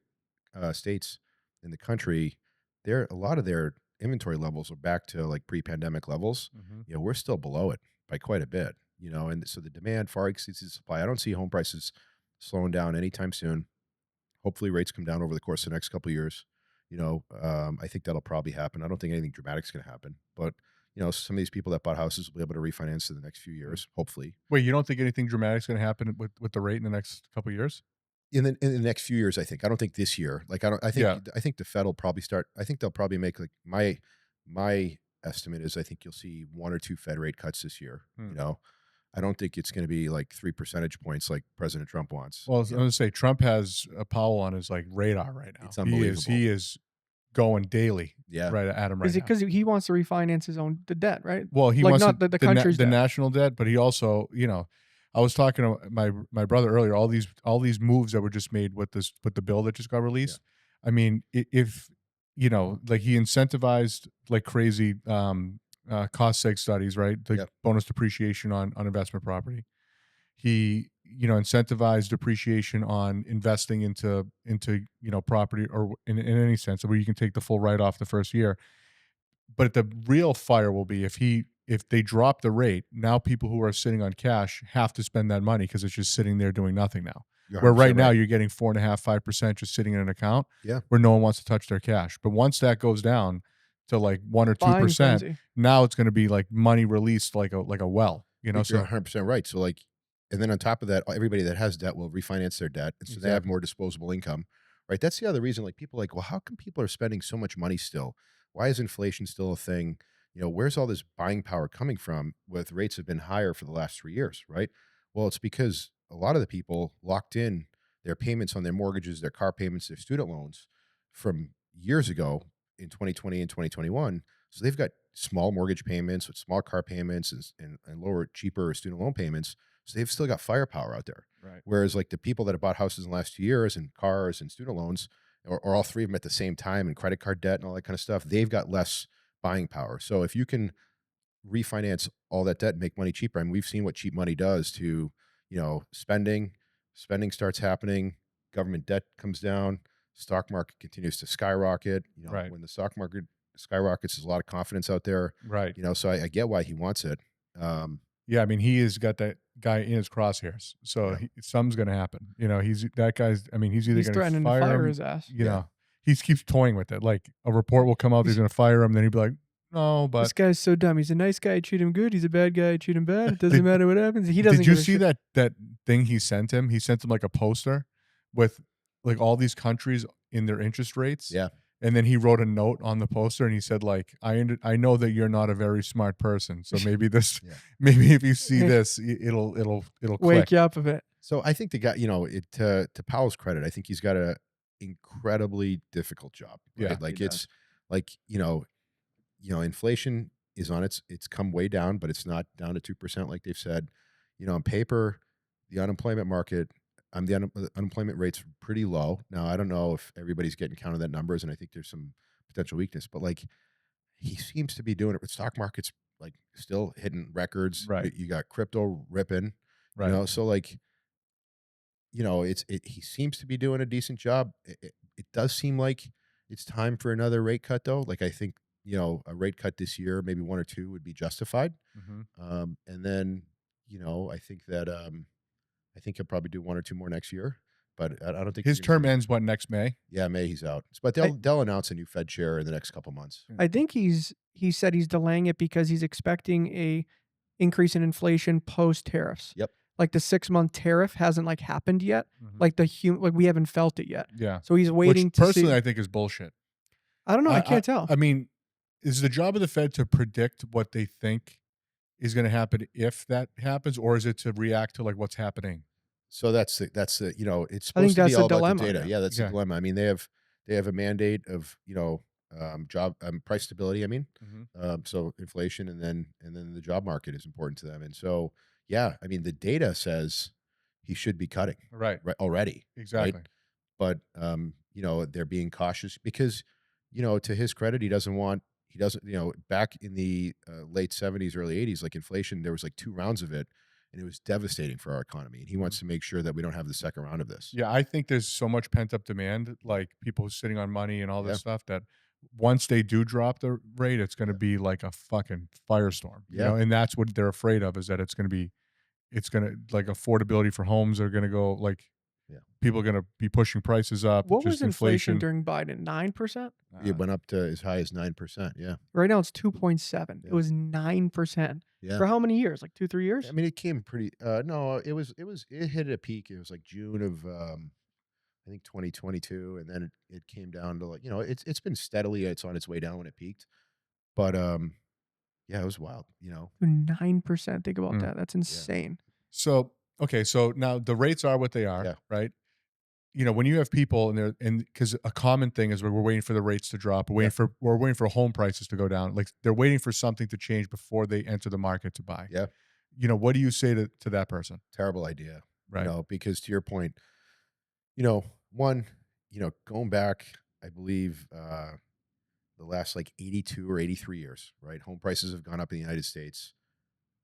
the states in the country, a lot of their inventory levels are back to like pre-pandemic levels.
hmm
We're still below it by quite a bit. And so the demand far exceeds the supply. I don't see home prices slowing down anytime soon. Hopefully, rates come down over the course of the next couple of years. I think that'll probably happen. I don't think anything dramatic is going to happen, but some of these people that bought houses will be able to refinance in the next few years, hopefully.
Wait, you don't think anything dramatic is going to happen with the rate in the next couple of years?
In the next few years, I think. I don't think this year. Like I don't.
Yeah,
I think the Fed will probably start. I think they'll probably make like my estimate is I think you'll see one or two Fed rate cuts this year.
hmm.
I don't think it's going to be like 3 percentage points like President Trump wants.
Well, I was gonna say Trump has Powell on his like radar right now.
It's
He is
unbelievable.
he is going daily
Yeah.
right at him
Is
right
it
now.
because he wants to refinance the debt, right?
Well, he
Like
wants
not the
the
country's
the
debt.
national debt, but he also, I was talking to my brother earlier. All these moves that were just made with the bill that just got
Yeah.
released. I mean, if like he incentivized like crazy cost seg studies, right? Like
Yeah.
bonus depreciation on investment property. He incentivized depreciation on investing into property or in any sense where you can take the full write off the first year. But the real fire will be if they drop the rate. Now people who are sitting on cash have to spend that money because it's just sitting there doing nothing now.
You're
Where right
100%
now
right.
you're getting 4.5, 5% just sitting in an account
Yeah.
where no one wants to touch their cash. But once that goes down to like 1 or
Buying
2%,
frenzy.
now it's going to be like money released like a well.
You're
So
100% right. So, like, and then on top of that, everybody that has debt will refinance their debt, and so they have
exactly.
more disposable income, right? That's the other reason. Like, people are like, well, how come people are spending so much money still? Why is inflation still a thing? Where's all this buying power coming from? With rates have been higher for the last 3 years, right? Well, it's because a lot of the people locked in their payments on their mortgages, their car payments, their student loans from years ago in 2020 and 2021. So they've got small mortgage payments with small car payments and lower, cheaper student loan payments. So they've still got firepower out there.
Right.
Whereas like the people that have bought houses in the last 2 years and cars and student loans, or all three of them at the same time and credit card debt and all that kind of stuff, they've got less buying power. So if you can refinance all that debt and make money cheaper. I mean, we've seen what cheap money does to, spending. Spending starts happening, government debt comes down, stock market continues to skyrocket.
Right.
When the stock market skyrockets, there's a lot of confidence out there.
Right.
So I get why he wants it. Um,
Yeah, I mean, he has got that guy in his crosshairs, so
yeah,
something's gonna happen. He's that guy's. I mean, he's either
He's
gonna
threatening to
fire
fire
him.
his ass.
yeah.
He keeps toying with it. Like a report will come out, he's
He's
gonna fire him. Then he'd be like, "No,
This
but
guy's so dumb. He's a nice guy, I treat him good. He's a bad guy, I treat him bad. It doesn't
did,
matter what happens. He doesn't
did you
give a
see
shit.
that thing he sent him? He sent him like a poster with like all these countries in their interest rates,
Yeah.
and then he wrote a note on the poster and he said like, I know that you're not a very smart person, so maybe this,
Yeah.
maybe if you see this, it'll
Wake
click."
you up a bit.
So I think the guy, to Powell's credit, I think he's got a incredibly difficult job,
Yeah,
right?
he
Like
does.
it's like, inflation is on it's come way down, but it's not down to 2% like they've said. On paper, the unemployment market, unemployment rate's pretty low. Now, I don't know if everybody's getting counted that numbers, and I think there's some potential weakness, but like he seems to be doing it with stock markets like still hitting records.
Right.
You got crypto ripping,
right.
so like he seems to be doing a decent job. It does seem like it's time for another rate cut, though. Like I think a rate cut this year, maybe one or two, would be justified.
Mhm.
And then I think that I think he'll probably do one or two more next year. But I don't think
His
you're going to
term
see.
ends what, next May?
Yeah, May he's out. But
I
they'll announce a new Fed chair in the next couple months.
I think he said he's delaying it because he's expecting a increase in inflation post tariffs.
Yep.
Like the 6-month tariff hasn't like happened yet.
Mhm.
Like we haven't felt it yet.
Yeah.
So he's waiting
Which
to
personally
see.
I think is bullshit.
I don't know. I can't tell.
I mean, is the job of the Fed to predict what they think is going to happen if that happens, or is it to react to like what's happening?
So that's it's
I think
supposed to be
that's the
all about the
dilemma.
data.
Yeah.
Yeah, that's the
Yeah.
dilemma. I mean, they have a mandate of job price stability. I mean,
Mhm.
so inflation and then the job market is important to them. And so yeah, I mean, the data says he should be cutting
Right.
right already, right?
Exactly.
But they're being cautious because to his credit, he doesn't back in the late 70s, early 80s, like inflation, there was like two rounds of it, and it was devastating for our economy. And he wants to make sure that we don't have the second round of this.
Yeah, I think there's so much pent up demand, like people sitting on money and all
Yeah.
this stuff, that once they do drop the rate, it's going to be like a fucking firestorm,
Yeah.
and that's what they're afraid of, is that it's going to like affordability for homes are going to go like,
Yeah.
people are going to be pushing prices up,
What
just
was inflation
inflation.
during Biden? 9%?
It went up to as high as 9%. Yeah.
Right now it's 2.7.
Yeah.
It was 9%.
Yeah.
For how many years? Like 2, 3 years?
I mean, it came pretty. No, it hit a peak. It was like June of I think 2022, and then it came down to like it's been steadily. It's on its way down when it peaked, but yeah, it was wild.
9%. Think about
Mm.
that. That's insane.
So, okay, so now the rates are what they are,
Yeah.
right? When you have people and because a common thing is we're waiting for the rates to drop, we're waiting for home prices to go down. Like they're waiting for something to change before they enter the market to buy.
Yeah,
What do you say to that person?
terrible idea.
Right.
Because to your point, one, going back, I believe the last like 82 or 83 years, right? Home prices have gone up in the United States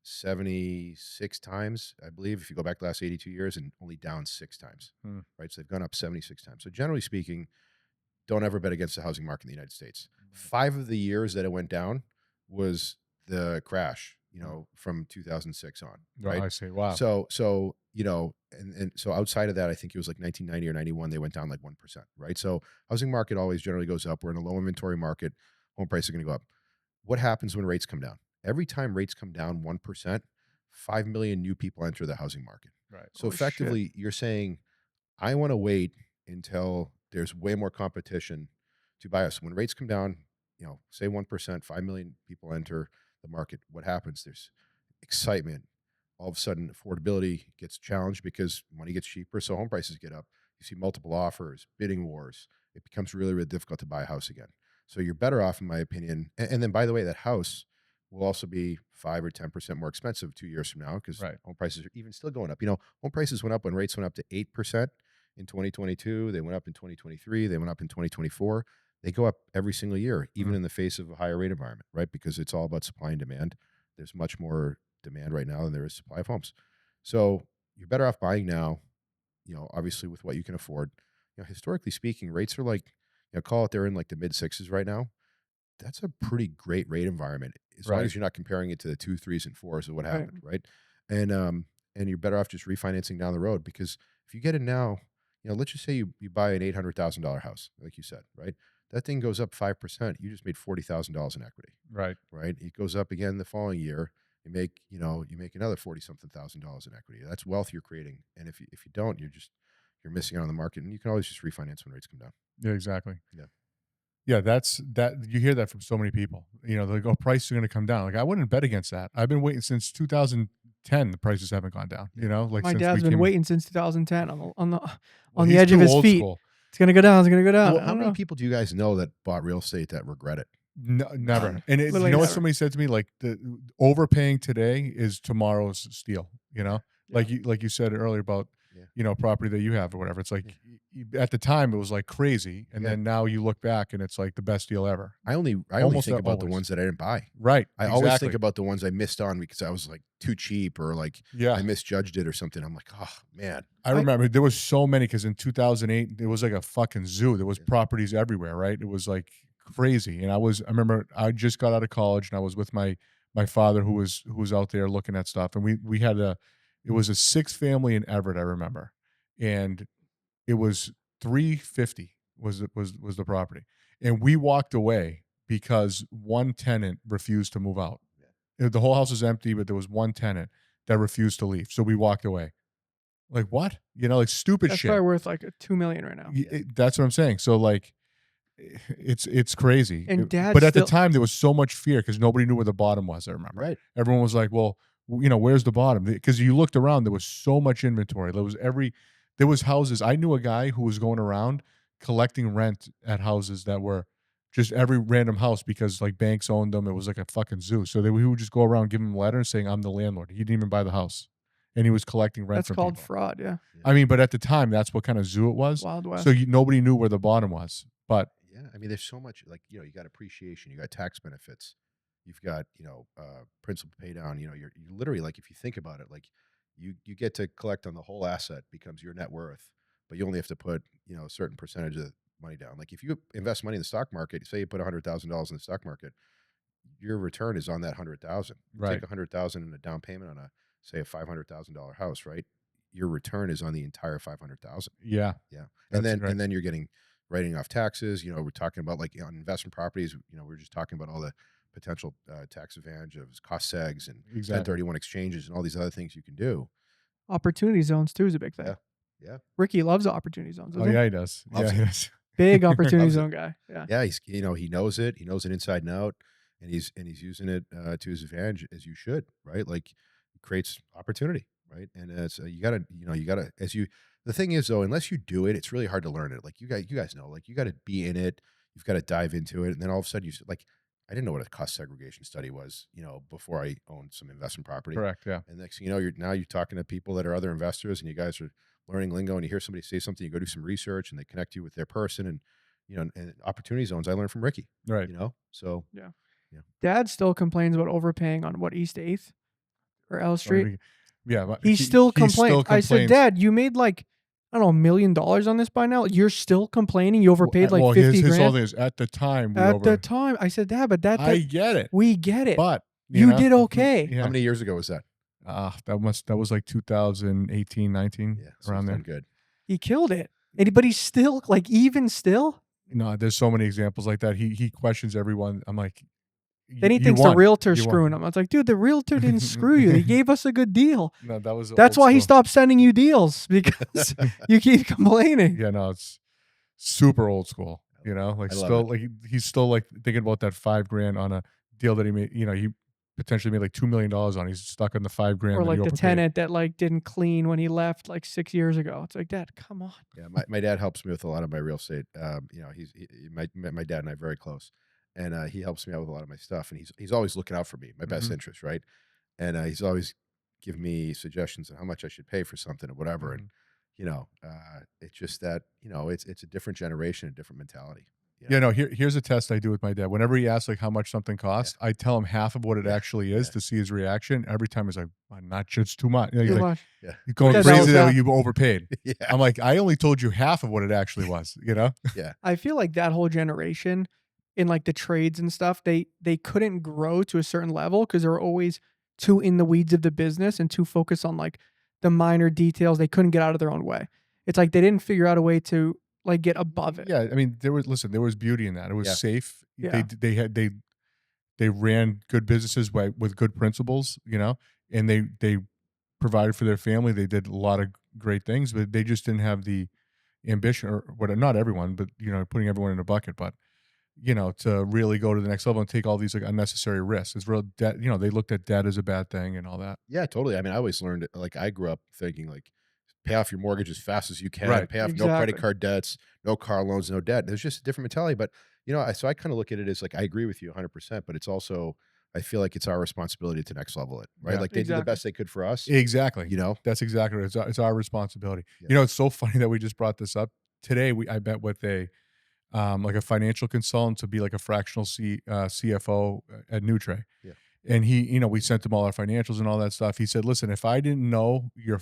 76 times, I believe, if you go back the last 82 years, and only down 6 times,
Hmm.
right? So they've gone up 76 times. So generally speaking, don't ever bet against the housing market in the United States. 5 of the years that it went down was the crash, from 2006 on,
Oh,
right?
I see. Wow.
So and so outside of that, I think it was like 1990 or 91, they went down like 1%, right? So housing market always generally goes up. We're in a low inventory market. Home prices are going to go up. What happens when rates come down? Every time rates come down 1%, 5 million new people enter the housing market.
Right.
So
Oh, shit.
effectively, you're saying, I want to wait until there's way more competition to buy us. When rates come down, say 1%, 5 million people enter the market. What happens? There's excitement. All of a sudden, affordability gets challenged because money gets cheaper, so home prices get up. You see multiple offers, bidding wars. It becomes really, really difficult to buy a house again. So you're better off, in my opinion. And then, by the way, that house will also be 5 or 10% more expensive 2 years from now because
Right.
home prices are even still going up. Home prices went up when rates went up to 8% in 2022. They went up in 2023. They went up in 2024. They go up every single year, even
Mhm.
in the face of a higher rate environment, right? Because it's all about supply and demand. There's much more demand right now than there is supply of homes. So you're better off buying now, obviously with what you can afford. Historically speaking, rates are like, call it they're in like the mid sixes right now. That's a pretty great rate environment as long
Right.
as you're not comparing it to the two, threes, and fours of what
Right.
happened, right? And you're better off just refinancing down the road because if you get it now, let's just say you buy an $800,000 house, like you said, right? That thing goes up 5%. You just made $40,000 in equity,
Right.
right? It goes up again the following year. You make another 40 something thousand dollars in equity. That's wealth you're creating. And if you don't, you're missing out on the market. And you can always just refinance when rates come down.
Yeah, exactly.
Yeah.
Yeah, you hear that from so many people. They're like, "Oh, prices are gonna come down." Like, I wouldn't bet against that. I've been waiting since 2010, the prices haven't gone down, like,
My
since we
dad's been
came.
waiting since 2010
Well,
on the
he's
edge of
too
his
old
feet.
school.
It's gonna go down. It's gonna go down.
Well,
I
how
don't
many
know.
people do you guys know that bought real estate that regret it?
No, never.
None.
And
Literally
what
never.
somebody said to me, like, the overpaying today is tomorrow's steal,
Yeah.
Like you said earlier about,
Yeah.
property that you have or whatever. It's like,
Yeah.
at the time, it was, like, crazy, and
Yeah.
then now you look back, and it's, like, the best deal ever.
I only
Almost
think about the
always.
ones that I didn't buy.
Right,
I always think
exactly.
about the ones I missed on because I was like too cheap or like
Yeah.
I misjudged it or something. I'm like, oh man.
I remember there was so many because in 2008 it was like a fucking zoo. There was properties everywhere, right? It was like crazy. And I remember I just got out of college and I was with my father who was out there looking at stuff. And we had it was a 6 family in Everett, I remember. And it was 350 was the property. And we walked away because one tenant refused to move out. The whole house was empty, but there was one tenant that refused to leave. So we walked away. Like, what? Like, stupid
That's
shit.
probably worth like $2 million right now.
That's what I'm saying. So, like, it's crazy.
And Dad
But at the
still-
time, there was so much fear because nobody knew where the bottom was, I remember.
Right.
Everyone was like, well, where's the bottom? Because you looked around, there was so much inventory. There was houses. I knew a guy who was going around collecting rent at houses that were just every random house because, like, banks owned them. It was like a fucking zoo. So we would just go around, give him letters saying, I'm the landlord. He didn't even buy the house. And he was collecting rent
That's
from
called
people.
fraud. Yeah.
I mean, but at the time, that's what kind of zoo it was.
Wild West.
So nobody knew where the bottom was. But
Yeah. I mean, there's so much like, you got appreciation, you got tax benefits, you've got, principal pay down, you're literally like, if you think about it, like you get to collect on the whole asset becomes your net worth, but you only have to put, a certain percentage of money down. Like if you invest money in the stock market, say you put $100,000 in the stock market, your return is on that 100,000.
Right.
Take 100,000 in a down payment on say a $500,000 house, right? Your return is on the entire 500,000.
yeah,
Yeah.
That's
And
right.
then you're getting writing off taxes. We're talking about like on investment properties, we're just talking about all the potential tax advantage of cost segs and
Exactly.
1031 exchanges and all these other things you can do.
Opportunity zones too is a big thing.
Yeah. Yeah.
Ricky loves opportunity zones.
Oh,
Doesn't he?
yeah, he does.
Loves
Yeah,
it.
he does.
Big opportunity
Loves it.
zone guy. Yeah.
Yeah. He's, he knows it. He knows it inside and out and he's using it to his advantage as you should, right? Like it creates opportunity, right? And it's, the thing is though, unless you do it, it's really hard to learn it. Like you guys know, like you got to be in it. You've got to dive into it. And then all of a sudden like, I didn't know what a cost segregation study was, before I owned some investment property.
Correct. Yeah.
And next thing you know, you're talking to people that are other investors and you guys are learning lingo and you hear somebody say something, you go do some research and they connect you with their person and, and opportunity zones I learned from Ricky,
Right.
So
Yeah.
Yeah.
Dad still complains about overpaying on what, East 8th or L Street.
Yeah. But
He still complains.
still
I said,
complains.
Dad, you made like, I don't know, $1 million on this by now. You're still complaining. You overpaid like 50
his whole
grand.
thing is at the time.
At the time, I said, Dad, but
I get it.
we get it.
But
You did okay.
Yeah.
How many years ago was that?
That was like 2018, 19,
Yeah. So
around
it's
there.
done good.
He killed it. But he's still like, even still.
No, there's so many examples like that. He questions everyone. I'm like,
Then he
you
thinks
won.
the realtor's
You won.
screwing him. I was like, dude, the realtor didn't screw you. He gave us a good deal.
No, that was
That's
old
why he
school.
stopped sending you deals because you keep complaining.
Yeah, no, it's super old school. Like
I love
still
it.
like he's still like thinking about that $5,000 on a deal that he made. He potentially made like $2 million on. He's stuck on the $5,000.
Or
that
like
he
the
overpaid.
tenant that like didn't clean when he left like 6 years ago. It's like, Dad, come on.
Yeah, my dad helps me with a lot of my real estate. My dad and I are very close, and he helps me out with a lot of my stuff. And he's always looking out for me, my best
Mhm.
interest, right? And he's always giving me suggestions on how much I should pay for something or whatever.
Mhm.
And it's just that it's a different generation, a different mentality. Yeah.
Yeah, no, here's a test I do with my dad. Whenever he asks, like, how much something
Yeah.
costs, I tell him half of what it
Yeah.
actually is
Yeah.
to see his reaction. Every time he's like, not just too much." You know, he's
Too
Yeah.
like,
much.
Yeah.
"You're
What do
going
you
Yeah,
say?
crazy that
that
you overpaid."
Yeah.
I'm like, "I only told you half of what it actually was," you know?
Yeah.
I feel like that whole generation in, like, the trades and stuff, they couldn't grow to a certain level because they were always too in the weeds of the business and too focused on, like, the minor details. They couldn't get out of their own way. It's like they didn't figure out a way to, like, get above it.
Yeah, I mean, there was beauty in that. It was
Yeah.
safe.
Yeah.
They ran good businesses with good principles, you know, and they provided for their family. They did a lot of great things, but they just didn't have the ambition or what, not everyone, but, you know, putting everyone in a bucket, but, you know, to really go to the next level and take all these like unnecessary risks. It's real debt, you know, they looked at debt as a bad thing and all that.
Yeah, totally. I mean, I always learned like I grew up thinking like pay off your mortgage as fast as you can,
Right.
pay off no credit
Exactly.
card debts, no car loans, no debt. There's just a different mentality. But so I kind of look at it as like I agree with you 100%, but it's also I feel like it's our responsibility to next level it, right?
Yeah.
Like they did the
Exactly.
best they could for us,
Exactly.
you know?
That's exactly right. It's our responsibility.
Yeah.
You know, it's so funny that we just brought this up today. I met with a like a financial consultant to be like a fractional CFO at Nutre.
Yeah.
And he, you know, we sent him all our financials and all that stuff. He said, "Listen, if I didn't know your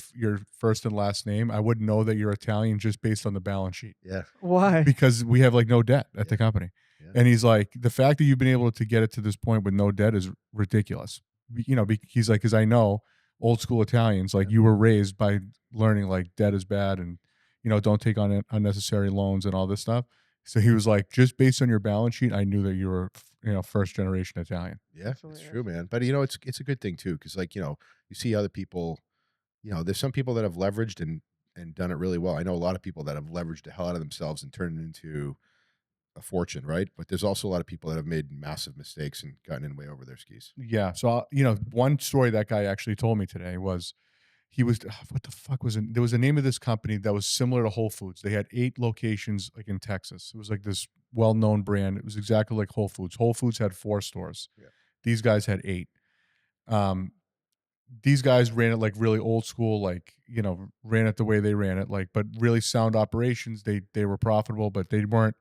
first and last name, I wouldn't know that you're Italian just based on the balance sheet
Yeah.
Why?
because we have like no debt at
Yeah.
the company."
Yeah.
And he's like, "The fact that you've been able to get it to this point with no debt is ridiculous." You know, he's like, "Because I know old school Italians, like
Yeah.
you were raised by learning like debt is bad and, you know, don't take on unnecessary loans and all this stuff." So he was like, "Just based on your balance sheet, I knew that you were, you know, first generation Italian."
Yeah,
That's
it's true,
hilarious.
man. But it's a good thing too, because like, you see other people, there's some people that have leveraged and done it really well. I know a lot of people that have leveraged the hell out of themselves and turned it into a fortune, right? But there's also a lot of people that have made massive mistakes and gotten in way over their skis.
Yeah. So, you know, one story that guy actually told me today was he was what the fuck was it? There was a name of this company that was similar to Whole Foods. They had 8 locations like in Texas. It was like this well-known brand. It was exactly like Whole Foods. Whole Foods had 4 stores.
Yeah.
These guys had 8. Um, these guys ran it like really old school, like, you know, ran it the way they ran it, like, but really sound operations. They were profitable, but they weren't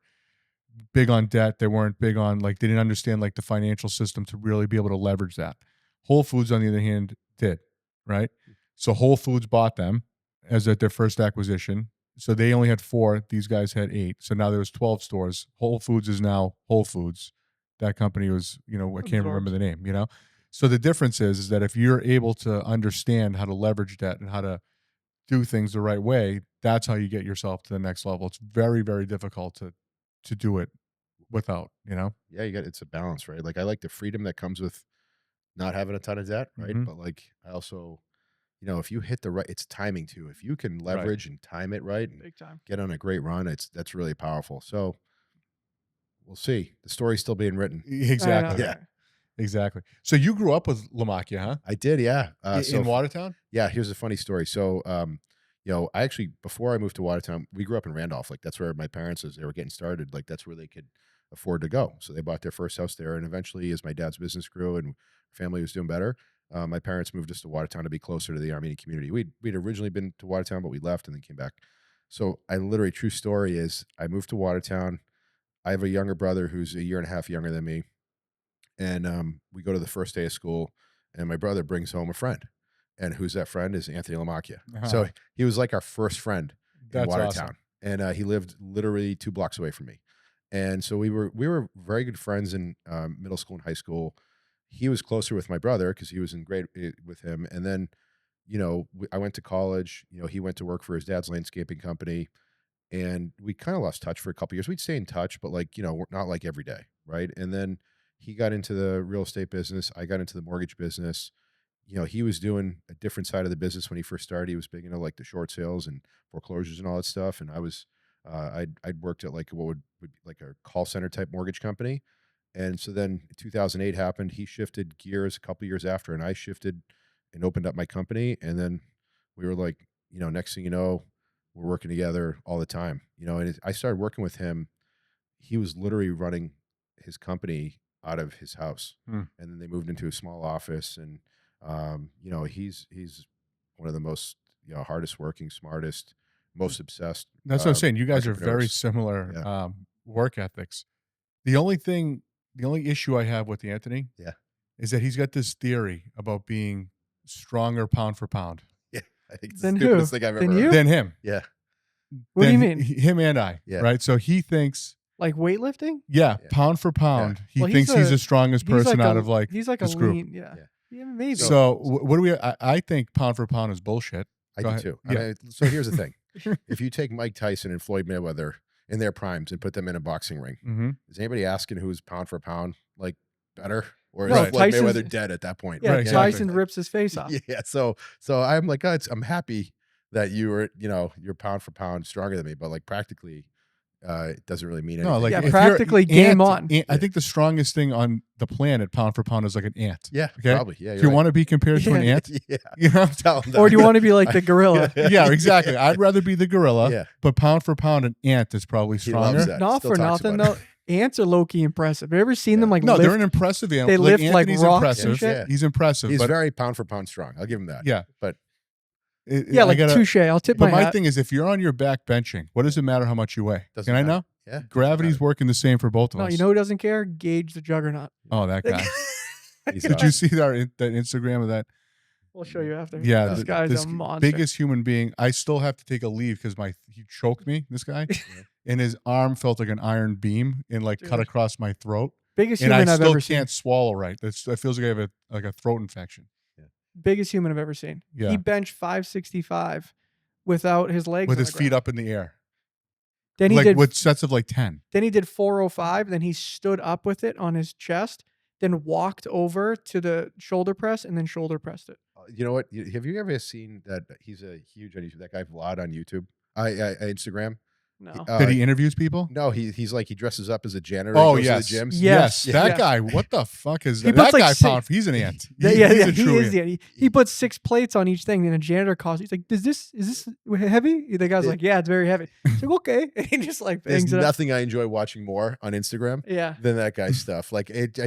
big on debt. They weren't big on like they didn't understand like the financial system to really be able to leverage that. Whole Foods, on the other hand, did, right? So Whole Foods bought them as their first acquisition. So they only had 4. These guys had 8. So now there was 12 stores. Whole Foods is now Whole Foods. That company was, you know, I can't remember
Absorbed.
the name, you know? So the difference is that if you're able to understand how to leverage debt and how to do things the right way, that's how you get yourself to the next level. It's very, very difficult to do it without, you know?
Yeah, it's a balance, right? Like I like the freedom that comes with not having a ton of debt, right?
Mhm.
But like I also, if you hit the right, it's timing too. If you can
Right.
leverage and time it right and
Big time.
get on a great run, that's really powerful. So we'll see. The story's still being written.
I know,
Exactly.
Yeah,
right?
Exactly. So you grew up with Lamakia, huh?
I did. Yeah.
In Watertown?
Yeah, here's a funny story. So, I actually before I moved to Watertown, we grew up in Randolph. Like that's where my parents, as they were getting started, like that's where they could afford to go. So they bought their first house there, and eventually, as my dad's business grew and family was doing better, my parents moved us to Watertown to be closer to the Armenian community. We'd originally been to Watertown, but we left and then came back. So I literally, true story is, I moved to Watertown. I have a younger brother who's a year and a half younger than me, and we go to the first day of school, and my brother brings home a friend, and who's that friend is Anthony Lamacchia. So
Uh-huh.
he was like our first friend in
That's awesome.
Watertown, and he lived literally 2 blocks away from me, and so we were very good friends in middle school and high school. He was closer with my brother because he was in grade with him, and then I went to college. He went to work for his dad's landscaping company, and we kind of lost touch for a couple years. We'd stay in touch, but like we're not like every day, right? And then he got into the real estate business. I got into the mortgage business. He was doing a different side of the business when he first started. He was big into like the short sales and foreclosures and all that stuff. And I was, I'd worked at like what would be like a call center type mortgage company. And so then 2008 happened. He shifted gears a couple years after, and I shifted and opened up my company. And then we were like, next thing you know, we're working together all the time. And I started working with him. He was literally running his company out of his house,
Hmm.
and then they moved into a small office. And he's one of the most hardest working, smartest, most obsessed
That's what I'm saying. You guys are very
entrepreneurs.
similar
Yeah,
work ethics. The only issue I have with Anthony
Yeah.
is that he's got this theory about being stronger pound for pound
Yeah. I think it's the
Then who?
stupidest thing I've
Then
ever heard.
you?
than him.
Yeah.
What do you
Than
mean?
him and I,
Yeah.
right? So he thinks,
Like weightlifting?
yeah,
Yeah.
pound for pound, he
Well,
thinks he's the strongest person out of like
he's like
this
a
group.
lean, yeah.
Yeah.
Yeah, maybe.
So what do we? I think pound for pound is bullshit.
I
Go
do
ahead.
too.
Yeah.
I mean, so here's the thing. If you take Mike Tyson and Floyd Mayweather in their primes and put them in a boxing ring,
Mm-hmm.
is anybody asking who's pound for pound like better? Or
No,
is Floyd
Tyson's-
Mayweather dead at that point?
yeah,
Right, exactly.
Tyson rips his face off.
Yeah. So I'm like, oh, I'm happy that you were, you're pound for pound stronger than me, but like practically, it doesn't really mean anything.
No, like
Yeah,
if you're
practically game on.
I think the strongest thing on the planet, pound for pound, is like an ant.
yeah,
Okay?
probably. Yeah.
If you want to be compared to an
Yeah.
ant,
yeah.
you know,
Tell them
Or do you want to be like the gorilla?
yeah, exactly. I'd rather be the gorilla,
Yeah.
but pound for pound, an ant is probably
He
stronger.
loves that.
Not
Still
for
talks
nothing
about
though. Ants are low key impressive. Have you ever seen them like
No,
lift?
they're an impressive animal.
They lift like
Anthony's
rocks and
impressive.
shit?
Yeah.
He's impressive.
He's
but
very pound for pound strong. I'll give him that.
yeah,
But
Yeah,
I
like
gotta-
touche. I'll tip
But
my
my
hat.
thing is, if you're on your back benching, what does it matter how much you weigh?
doesn't
Can I
matter.
know?
Yeah.
Gravity's working the same for both of
No,
us.
you know who doesn't care? Gauge the juggernaut.
Oh, that guy.
He's
Did you see that Instagram of that?
We'll show you after.
Yeah,
this guy's
this
a monster.
biggest human being. I still have to take a leave because he choked me. This guy, and his arm felt like an iron beam and like cut
Dude.
across my throat,
Biggest
and I
human I've
still
ever seen.
can't swallow right. It feels like I have a throat infection.
Biggest human I've ever seen.
Yeah.
He benched 565 without his legs
With
on
his
the
feet
ground.
up in the air,
Then he
like
did.
with sets of like 10.
Then he did 405. Then he stood up with it on his chest. Then walked over to the shoulder press and then shoulder pressed it.
You know what? Have you ever seen that? He's a huge on YouTube. That guy Vlad on YouTube, Instagram.
No.
That he interviews people.
No, he's like he dresses up as a janitor.
Oh
and goes
yes,
to the gyms.
yes,
Yes.
that
Yes.
guy. What the fuck is
He
that? That
puts, like,
guy
six-
pound. He's an ant.
Yeah,
He's
yeah,
a
he
true
is.
ant.
Yeah, he puts 6 plates on each thing, and a janitor calls. He's like, is this heavy?" The guy's like, "Yeah, it's very heavy." He's like, "Okay," and he just like
There's
bangs it up.
nothing I enjoy watching more on Instagram
Yeah,
than that guy's stuff. Like it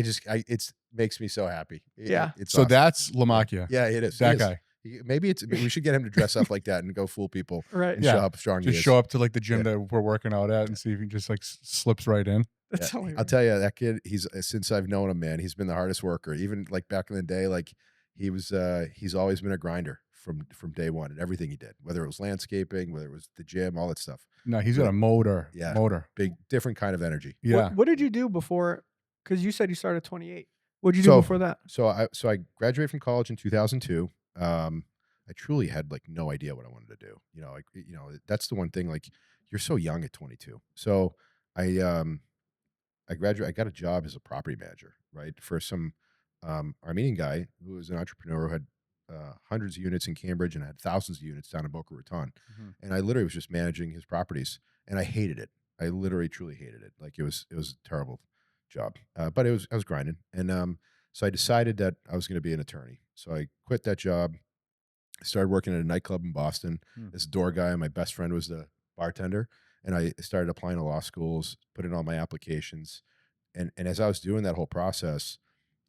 makes me so happy.
Yeah.
It's
So
awesome.
that's Lamakia.
Yeah, it is.
That
It is.
guy.
Maybe we should get him to dress up like that and go fool people
right.
and
Yeah.
show how strong he
Just
is.
show up to like the gym
Yeah.
that we're working out at and see if he just like slips right in.
That's
Yeah.
hilarious.
I'll tell you, that kid, he's since I've known him, man, he's been the hardest worker. Even like back in the day, like he's always been a grinder from day one and everything he did, whether it was landscaping, whether it was the gym, all that stuff.
No, he's got a motor.
Yeah.
Motor.
Big, different kind of energy.
Yeah.
What did you do before? Because you said you started at 28. What did you do
So-
before that?
So I graduated from college in 2002. I truly had like no idea what I wanted to do. That's the one thing. Like you're so young at 22. So I graduated. I got a job as a property manager, right, for some Armenian guy who was an entrepreneur who had hundreds of units in Cambridge and had thousands of units down in Boca Raton.
Mhm.
And I literally was just managing his properties, and I hated it. I literally, truly hated it. Like it was a terrible job, but I was grinding, and so I decided that I was going to be an attorney. So I quit that job. I started working at a nightclub in Boston as a door guy. My best friend was the bartender, and I started applying to law schools, put in all my applications, and as I was doing that whole process,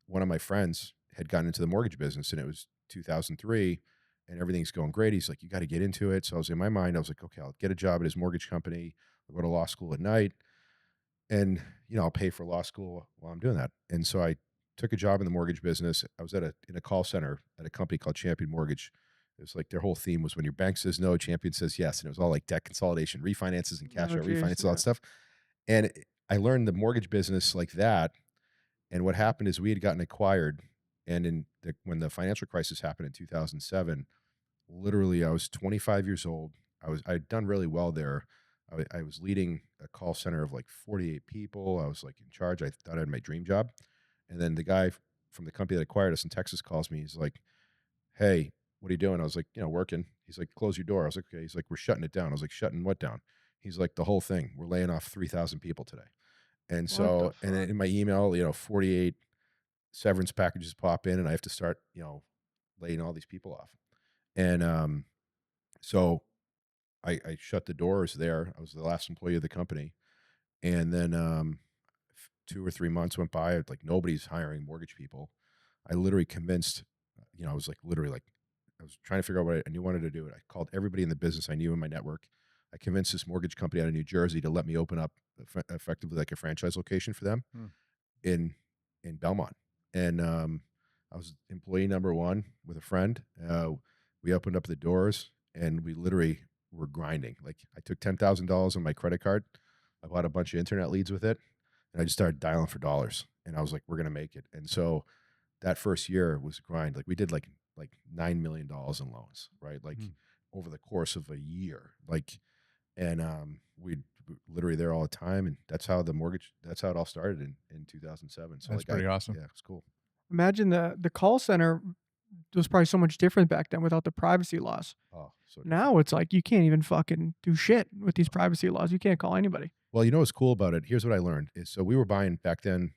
one of my friends had gotten into the mortgage business, and it was 2003, and everything's going great. He's like, "You got to get into it." So I was in my mind, I was like, "Okay, I'll get a job at his mortgage company. I'll go to law school at night, and I'll pay for law school while I'm doing that." And so I took a job in the mortgage business. I was in a call center at a company called Champion Mortgage. It was like their whole theme was when your bank says no, Champion says yes. And it was all like debt consolidation, refinances and cash
Oh,
out
geez,
refinances, all
yeah.
that stuff. And I learned the mortgage business like that. And what happened is we had gotten acquired. And when the financial crisis happened in 2007, literally I was 25 years old. I'd done really well there. I was leading a call center of like 48 people. I was like in charge. I thought I had my dream job. And then the guy from the company that acquired us in Texas calls me. He's like, "Hey, what are you doing?" I was like, working. He's like, "Close your door." I was like, "Okay." He's like, "We're shutting it down." I was like, "Shutting what down?" He's like, "The whole thing. We're laying off 3,000 people today." And so, and then in my email, 48 severance packages pop in, and I have to start, laying all these people off. And so I shut the doors there. I was the last employee of the company. And then 2 or 3 months went by. Like nobody's hiring mortgage people. I literally convinced, I was like literally like, I was trying to figure out what I knew wanted to do. It. I called everybody in the business I knew in my network. I convinced this mortgage company out of New Jersey to let me open up effectively like a franchise location for them
Hmm.
in Belmont. And I was employee number one with a friend. We opened up the doors and we literally were grinding. Like I took $10,000 on my credit card. I bought a bunch of internet leads with it, and I just started dialing for dollars. And I was like, we're gonna make it. And so that first year was a grind. Like we did like $9 million in loans, right? Like
Hmm.
over the course of a year. Like and we'd literally there all the time, and that's how it all started in 2007. So
That's
like I
pretty awesome.
yeah, it's cool.
Imagine the call center was probably so much different back then without the privacy laws.
Oh, so different.
Now it's like you can't even fucking do shit with these privacy laws. You can't call anybody.
Well, you know what's cool about it? Here's what I learned is so we were buying back then,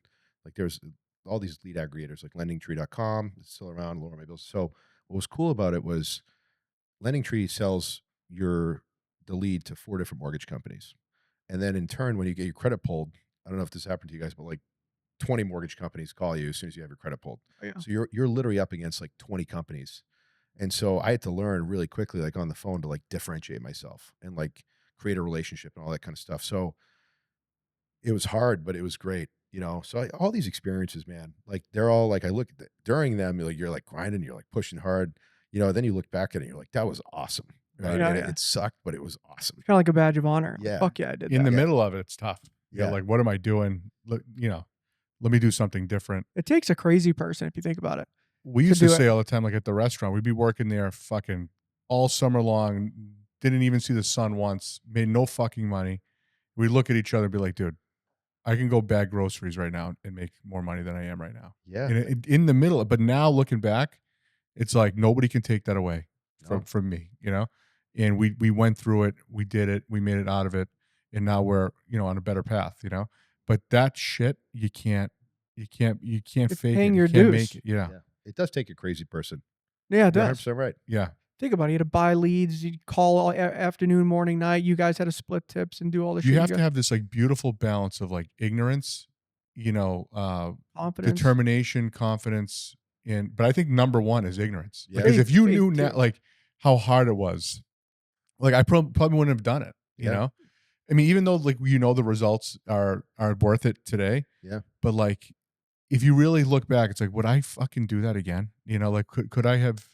like there's all these lead aggregators like lendingtree.com, it's still around, lower my bills. So what was cool about it was LendingTree sells the lead to 4 different mortgage companies. And then in turn, when you get your credit pulled, I don't know if this happened to you guys, but like 20 mortgage companies call you as soon as you have your credit pulled.
Oh, yeah.
So you're literally up against like 20 companies. And so I had to learn really quickly, like on the phone, to like differentiate myself and like create a relationship and all that kind of stuff. So it was hard, but it was great, you know. So all these experiences, man, like they're all like I look at during them, like you're like grinding, you're like pushing hard, you know. Then you look back at it, and you're like, that was awesome, right?
Yeah,
And
yeah.
it sucked, but it was awesome.
Kind of like a badge of honor. Like,
Yeah.
fuck yeah, I did
In
that.
the middle of it, it's tough.
Yeah.
Like, what am I doing? Look, let me do something different.
It takes a crazy person if you think about it.
We used to
do it.
say all the time, like at the restaurant, we'd be working there fucking all summer long, didn't even see the sun once, made no fucking money. We'd look at each other and be like, dude, I can go bag groceries right now and make more money than I am right now.
Yeah.
And in the middle, but now looking back, it's like nobody can take that away
No.
from me, you know? And we went through it, we did it, we made it out of it, and now we're, on a better path, you know? But that shit, you can't
It's
fake
paying
it.
your
You can't
dues.
make it. Yeah.
It does take a crazy person.
Yeah, it
You're
does.
100% right.
Yeah.
Think about it. You had to buy leads, you call all afternoon, morning, night. You guys had to split tips and do all the shit.
You have to have this like beautiful balance of like ignorance,
confidence.
determination, confidence, but I think number one is ignorance.
Yeah.
Because if you
Faith,
knew
too.
like how hard it was, like I probably wouldn't have done it. You
Yeah.
know, I mean, even though like the results are worth it today.
Yeah.
But like, if you really look back, it's like, would I fucking do that again? Like, could I have?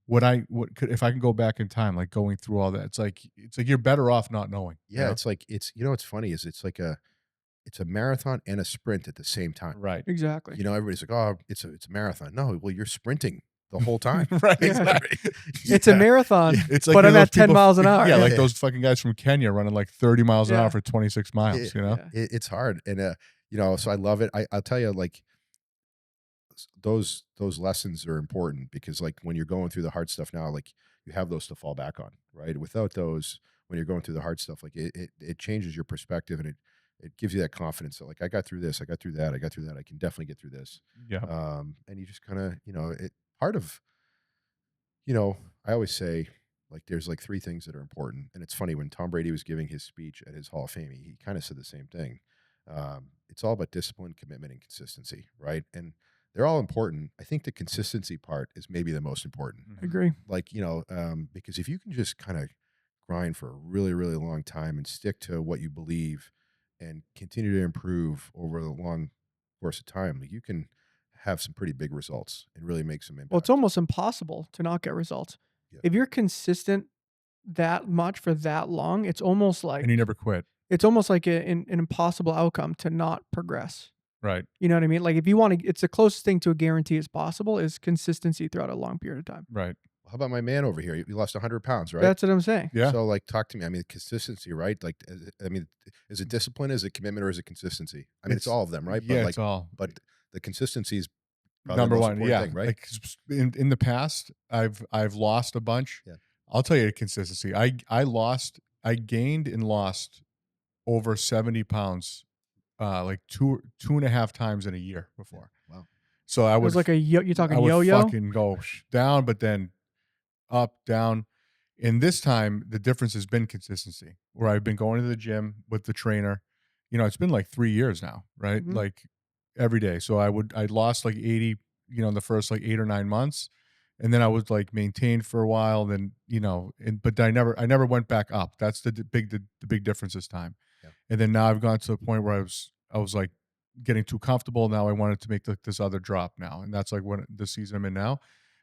If I can go back in time, like going through all that? It's like you're better off not knowing.
Yeah. It's like what's funny is it's a marathon and a sprint at the same time.
Right.
Exactly.
You know, everybody's like, oh, it's a marathon. No, well, you're sprinting the whole time.
Right.
Yeah.
Exactly.
It's a marathon,
It's like
but I'm
those
at 10
people-
miles an hour.
Yeah, like
Yeah.
those fucking guys from Kenya running like 30 miles an
Yeah.
hour for 26 miles.
Yeah.
It's hard. And, so I love it. I'll tell you, like, those lessons are important because like when you're going through the hard stuff now, like you have those to fall back on, right? Without those, when you're going through the hard stuff, like it changes your perspective, and it gives you that confidence that like I got through this, I got through that, I got through that, I can definitely get through this.
Yeah.
And you just kind of, it part of, I always say like there's like 3 things that are important. And it's funny when Tom Brady was giving his speech at his Hall of Fame, he kind of said the same thing. It's all about discipline, commitment, and consistency, right? And they're all important. I think the consistency part is maybe the most important.
I agree.
Like, because if you can just kind of grind for a really, really long time and stick to what you believe and continue to improve over the long course of time, like you can have some pretty big results and really make some impact.
Well, it's almost impossible to not get results.
Yeah.
If you're consistent that much for that long, it's almost like
And you never quit.
it's almost like an impossible outcome to not progress.
Right.
You know what I mean? Like if you want to, it's the closest thing to a guarantee as possible is consistency throughout a long period of time.
Right.
How about my man over here? He lost 100 pounds, right?
That's what I'm saying.
Yeah.
So, like, talk to me. I mean, consistency, right? Like, is it discipline? Is it commitment? Or is it consistency? I mean, it's all of them, right?
Yeah,
But
it's all.
but the consistency is probably
Number
the most
one.
important
Yeah.
thing, right?
Like in the past, I've lost a bunch.
Yeah.
I'll tell you the consistency. I gained and lost over 70 pounds, like two and a half times in a year before.
Wow.
So I
It was
would
like you're talking
I would
yo-yo?
fucking go down, but then up, down. And this time, the difference has been consistency, where I've been going to the gym with the trainer. It's been like 3 years now, right?
Mhm.
Like every day. So I lost like 80, in the first like 8 or 9 months. and then I was like maintained for a while. Then but I never went back up. That's the big difference this time.
Yeah.
And then now I've gone to the point where I was like getting too comfortable. Now I wanted to make this other drop now, and that's like what the season I'm in now.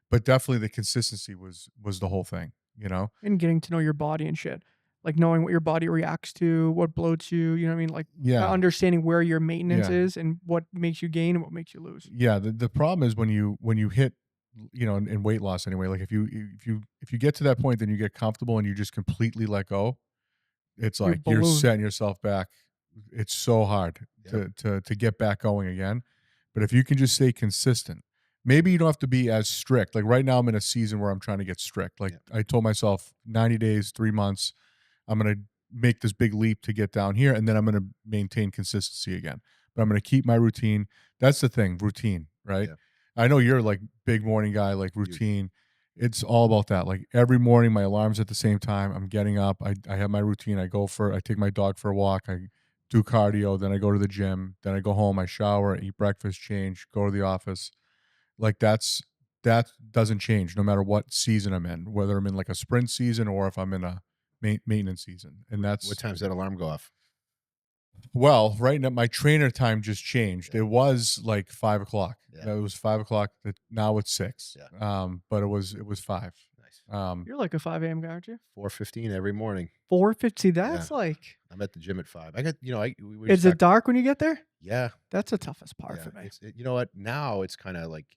But definitely the consistency was the whole thing. You know?
And getting to know your body and shit. Like knowing what your body reacts to, what bloats you, you know what I mean? Like
Yeah,
understanding where your maintenance
yeah,
is and what makes you gain and what makes you lose.
yeah. The problem is when you hit in weight loss anyway. Like if you get to that point, then you get comfortable and you just completely let go. It's
You
like you're
balloon.
setting yourself back. It's so hard
Yep.
to get back going again. But if you can just stay consistent, maybe you don't have to be as strict. Like right now, I'm in a season where I'm trying to get strict. Like
Yep.
I told myself, 90 days, 3 months, I'm gonna make this big leap to get down here, and then I'm gonna maintain consistency again. But I'm gonna keep my routine. That's the thing, routine, right?
Yeah.
I know you're like big morning guy, like
Huge.
routine. It's all about that. Like every morning, my alarm's at the same time. I'm getting up. I have my routine. I take my dog for a walk. I do cardio. Then I go to the gym. Then I go home. I shower, eat breakfast, change, go to the office. Like that doesn't change no matter what season I'm in, whether I'm in like a sprint season or if I'm in a maintenance season. And
What
that's
time's that alarm go off?
well, right now my trainer time just changed.
Yeah.
It was like 5 o'clock.
Yeah.
It was 5 o'clock. Now it's 6.
Yeah.
But it was 5.
Nice.
You're like a 5 a.m. guy, aren't you?
4:15 every morning.
4:50. That's
Yeah.
like,
I'm at the gym at 5. I got, we
is it dark when you get there?
Yeah.
That's the toughest part
Yeah.
for me.
You know what? Now it's kind of like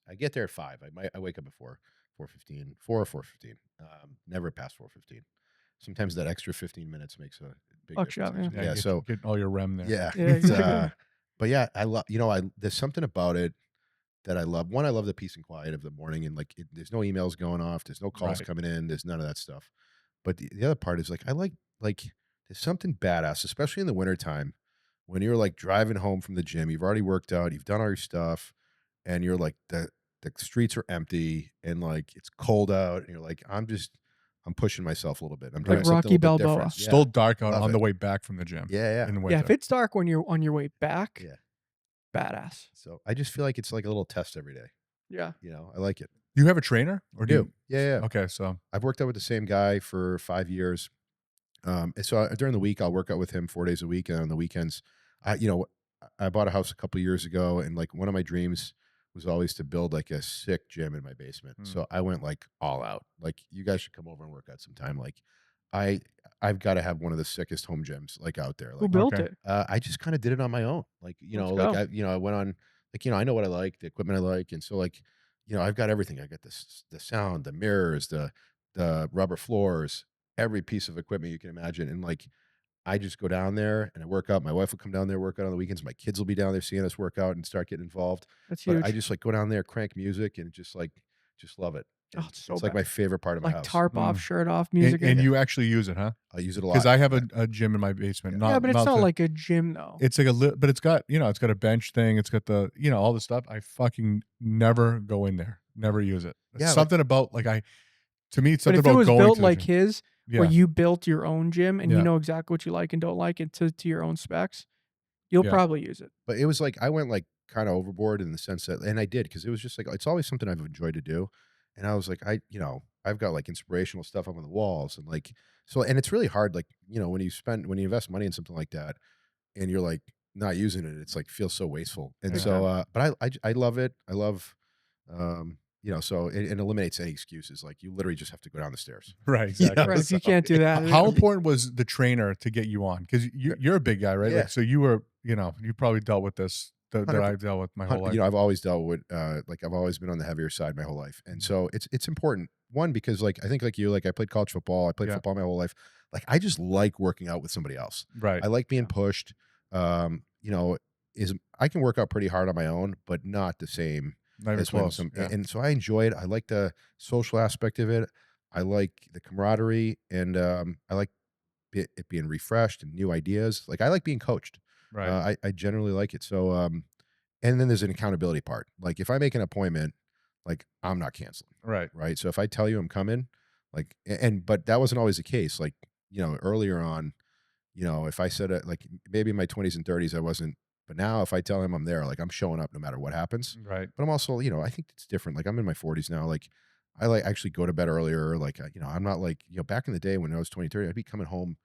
I get there at 5. I wake up at 4:15, 4 or 4:15. Never past 4:15. Sometimes that extra 15 minutes makes a big
Fuck you
difference.
up,
Actually.
Yeah,
Yeah.
get, get all your REM there.
Yeah.
Yeah,
It's,
exactly.
but yeah, I love, there's something about it that I love. One, I love the peace and quiet of the morning, and like there's no emails going off, there's no calls
Right.
coming in, there's none of that stuff. But the other part is like I like there's something badass, especially in the wintertime when you're like driving home from the gym, you've already worked out, you've done all your stuff, and you're like the streets are empty and like it's cold out, and you're like, I'm pushing myself a little bit. I'm doing
Right.
something
Rocky
a little bit
Balboa.
different.
Still dark out
love
on the
it.
way back from the gym.
Yeah.
In the
Yeah,
winter.
if it's dark when you're on your way back,
Yeah.
badass.
So I just feel like it's like a little test every day.
Yeah.
I like it.
You have a trainer or do you?
Yeah.
Okay, so
I've worked out with the same guy for 5 years. And so during the week, I'll work out with him 4 days a week, and on the weekends, I bought a house a couple years ago, and like one of my dreams was always to build like a sick gym in my basement.
Mm.
So I went like all out. Like you guys should come over and work out sometime. Like I I've got to have one of the sickest home gyms like out there.
Who
Like
built
Okay.
it?
I just kind of did it on my own. Like
Let's
like
go.
I went on like I know what I like, the equipment I like, and so like I've got everything. I got the sound, the mirrors, the rubber floors, every piece of equipment you can imagine. And like, I just go down there and I work out. My wife will come down there, work out on the weekends. My kids will be down there seeing us work out and start getting involved.
That's
But
huge.
I just like go down there, crank music, and just love it.
Oh,
And
it's so
it's like
bad.
my favorite part of my
Like
house.
tarp off,
Mm.
shirt off, music.
and you actually use it, huh?
I use it a lot
Because I have
Yeah.
a gym in my basement.
Yeah.
yeah, but it's not
the-
like a gym though.
it's like but it's got it's got a bench thing. It's got the all the stuff. I fucking never go in there. Never use it. It's
Yeah, like-
something about like to me it's
But
something
if it
about
was
going
built
to the
like
gym.
his,
Yeah.
where you built your own gym and
Yeah.
you know exactly what you like and don't like it to your own specs, you'll
Yeah.
probably use it.
But it was like I went like kind of overboard in the sense that, and I did because it was just like it's always something I've enjoyed to do, and I was like I've got like inspirational stuff up on the walls and like so, and it's really hard like when you invest money in something like that and you're like not using it, it's like feels so wasteful, and
Yeah.
so but I love it. I love so it eliminates any excuses. Like you literally just have to go down the stairs.
Right,
Yeah.
exactly.
Right. If you
so-
can't do that,
How important was the trainer to get you on? Because you're a big guy, right?
Yeah.
Like, so you were, you probably dealt with this that
100%.
I've dealt with my whole life.
I've always dealt with like I've always been on the heavier side my whole life, and so it's important. One, because like I think like you, like I played college football, I played
Yeah.
football my whole life. Like I just like working out with somebody else.
Right.
I like being pushed. Is I can work out pretty hard on my own, but not the same
Not even
as when
close. Yeah.
and so I enjoy it. I like the social aspect of it. I like the camaraderie, and I like it being refreshed and new ideas. Like I like being coached.
Right.
I generally like it. So and then there's an accountability part. Like if I make an appointment, like I'm not canceling,
Right.
right? So if I tell you I'm coming, like but that wasn't always the case. Like, earlier on, if I said it like maybe in my 20s and 30s I wasn't, but now if I tell him I'm there, like I'm showing up no matter what happens.
Right.
But I'm also, I think it's different. Like I'm in my 40s now. Like I like actually go to bed earlier. Like, I'm not like, back in the day when I was 20, 30, I'd be coming home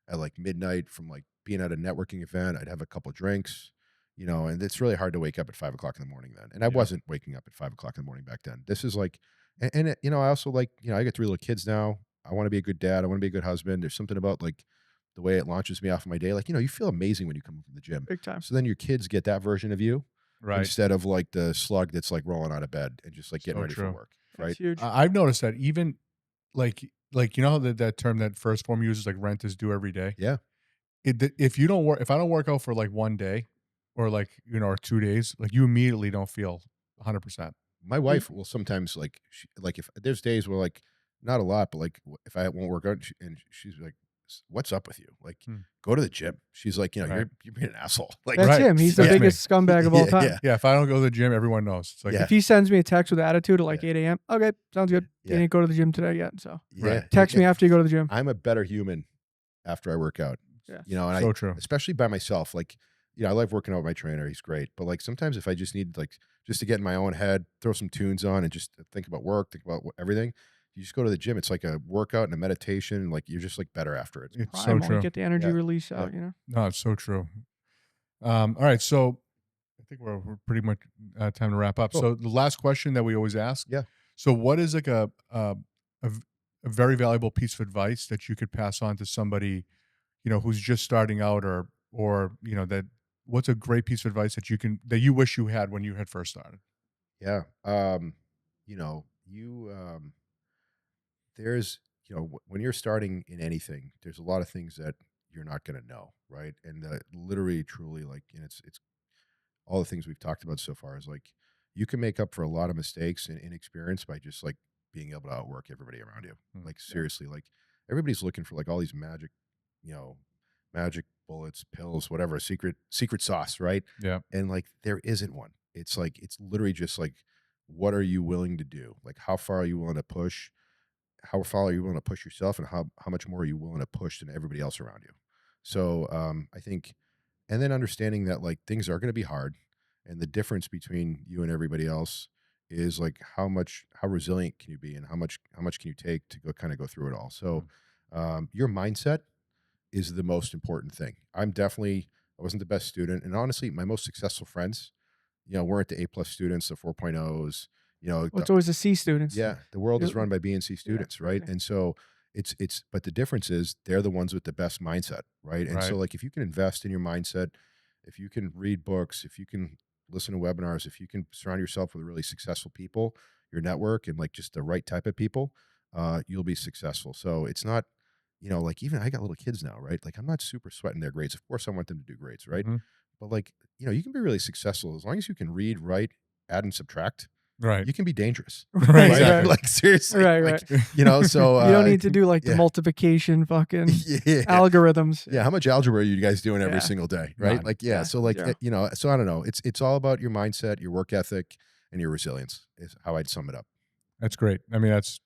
at like midnight from like being at a networking event. I'd have a couple drinks, and it's really hard to wake up at 5 o'clock in the morning then. And I
Yeah.
wasn't waking up at 5 o'clock in the morning back then. This is like, I also like, I got 3 little kids now. I want to be a good dad. I want to be a good husband. There's something about like the way it launches me off of my day. Like, you feel amazing when you come from the gym.
Big time.
So then your kids get that version of you
Right.
instead of like the slug that's like rolling out of bed and just like getting
So
ready
true.
for work.
That's
Right.
huge.
I've noticed that even like how that term that first form uses, like rent is due every day.
Yeah.
If you don't work, if I don't work out for like one day or like, or 2 days, like you immediately don't feel 100%.
My wife will sometimes like if there's days where like not a lot, but like if I won't work out and she's like, "What's up with you? Like, go to the gym." She's like,
Right.
you're being an asshole. Like,
That's
Right.
him. He's the
That's me.
biggest scumbag of all time.
Yeah.
Yeah, if I don't go to the gym, everyone knows. It's like,
Yeah.
If he sends me a text with attitude at like
Yeah.
8 a.m., okay, sounds good.
Yeah.
You didn't go to the gym today yet, so
Yeah.
text me after you go to the gym.
I'm a better human after I work out.
Yeah.
And
so true.
especially by myself. Like, I love working out with my trainer. He's great. But like sometimes if I just need like just to get in my own head, throw some tunes on and just think about work, think about everything. You just go to the gym. It's like a workout and a meditation. And like you're just like better after it.
It's so
Primal,
true.
you get the energy
Yeah.
release out,
No, it's so true. All right, so I think we're pretty much time to wrap up.
Cool.
So the last question that we always ask.
Yeah.
So what is like a very valuable piece of advice that you could pass on to somebody, who's just starting out or that what's a great piece of advice that you wish you had when you had first started?
Yeah. There's, when you're starting in anything, there's a lot of things that you're not going to know. Right. And literally, truly, like, and it's all the things we've talked about so far is like, you can make up for a lot of mistakes and inexperience by just like being able to outwork everybody around you. Like, seriously, like everybody's looking for like all these magic bullets, pills, whatever, secret sauce. Right.
Yeah.
And like, there isn't one. It's like, it's literally just like, what are you willing to do? Like, how far are you willing to push? How far are you willing to push yourself, and how much more are you willing to push than everybody else around you? So I think, and then understanding that like things are going to be hard, and the difference between you and everybody else is like how resilient can you be, and how much can you take to go through it all. So your mindset is the most important thing. I wasn't the best student, and honestly, my most successful friends, weren't the A+ students, the 4.0s.
It's always the C students.
Yeah, the world is
Yeah.
run by B and C students, right?
exactly.
And so but the difference is they're the ones with the best mindset, right? And so
Right.
like if you can invest in your mindset, if you can read books, if you can listen to webinars, if you can surround yourself with really successful people, your network and like just the right type of people, you'll be successful. So it's not, like even I got little kids now, right? Like I'm not super sweating their grades. Of course I want them to do grades, right?
Mhm.
But like, you can be really successful as long as you can read, write, add and subtract.
Right.
You can be dangerous.
Right,
Right?
exactly.
Like seriously.
Right,
like,
right.
so
You don't need to do like
yeah.
the multiplication fucking
yeah.
algorithms.
Yeah, how much algebra are you guys doing every
Yeah.
single day, right?
None.
Like, yeah,
Yeah,
so like,
zero.
so I don't know. It's all about your mindset, your work ethic, and your resilience is how I'd sum it up.
That's great. I mean, that's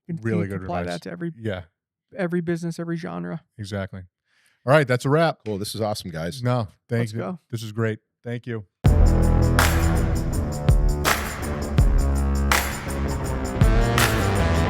You can
really good
apply
advice.
that to
Yeah,
every business, every genre.
exactly. All right, that's a wrap.
Cool. This is awesome, guys.
No, thank
Let's
you.
go.
This is great. Thank you.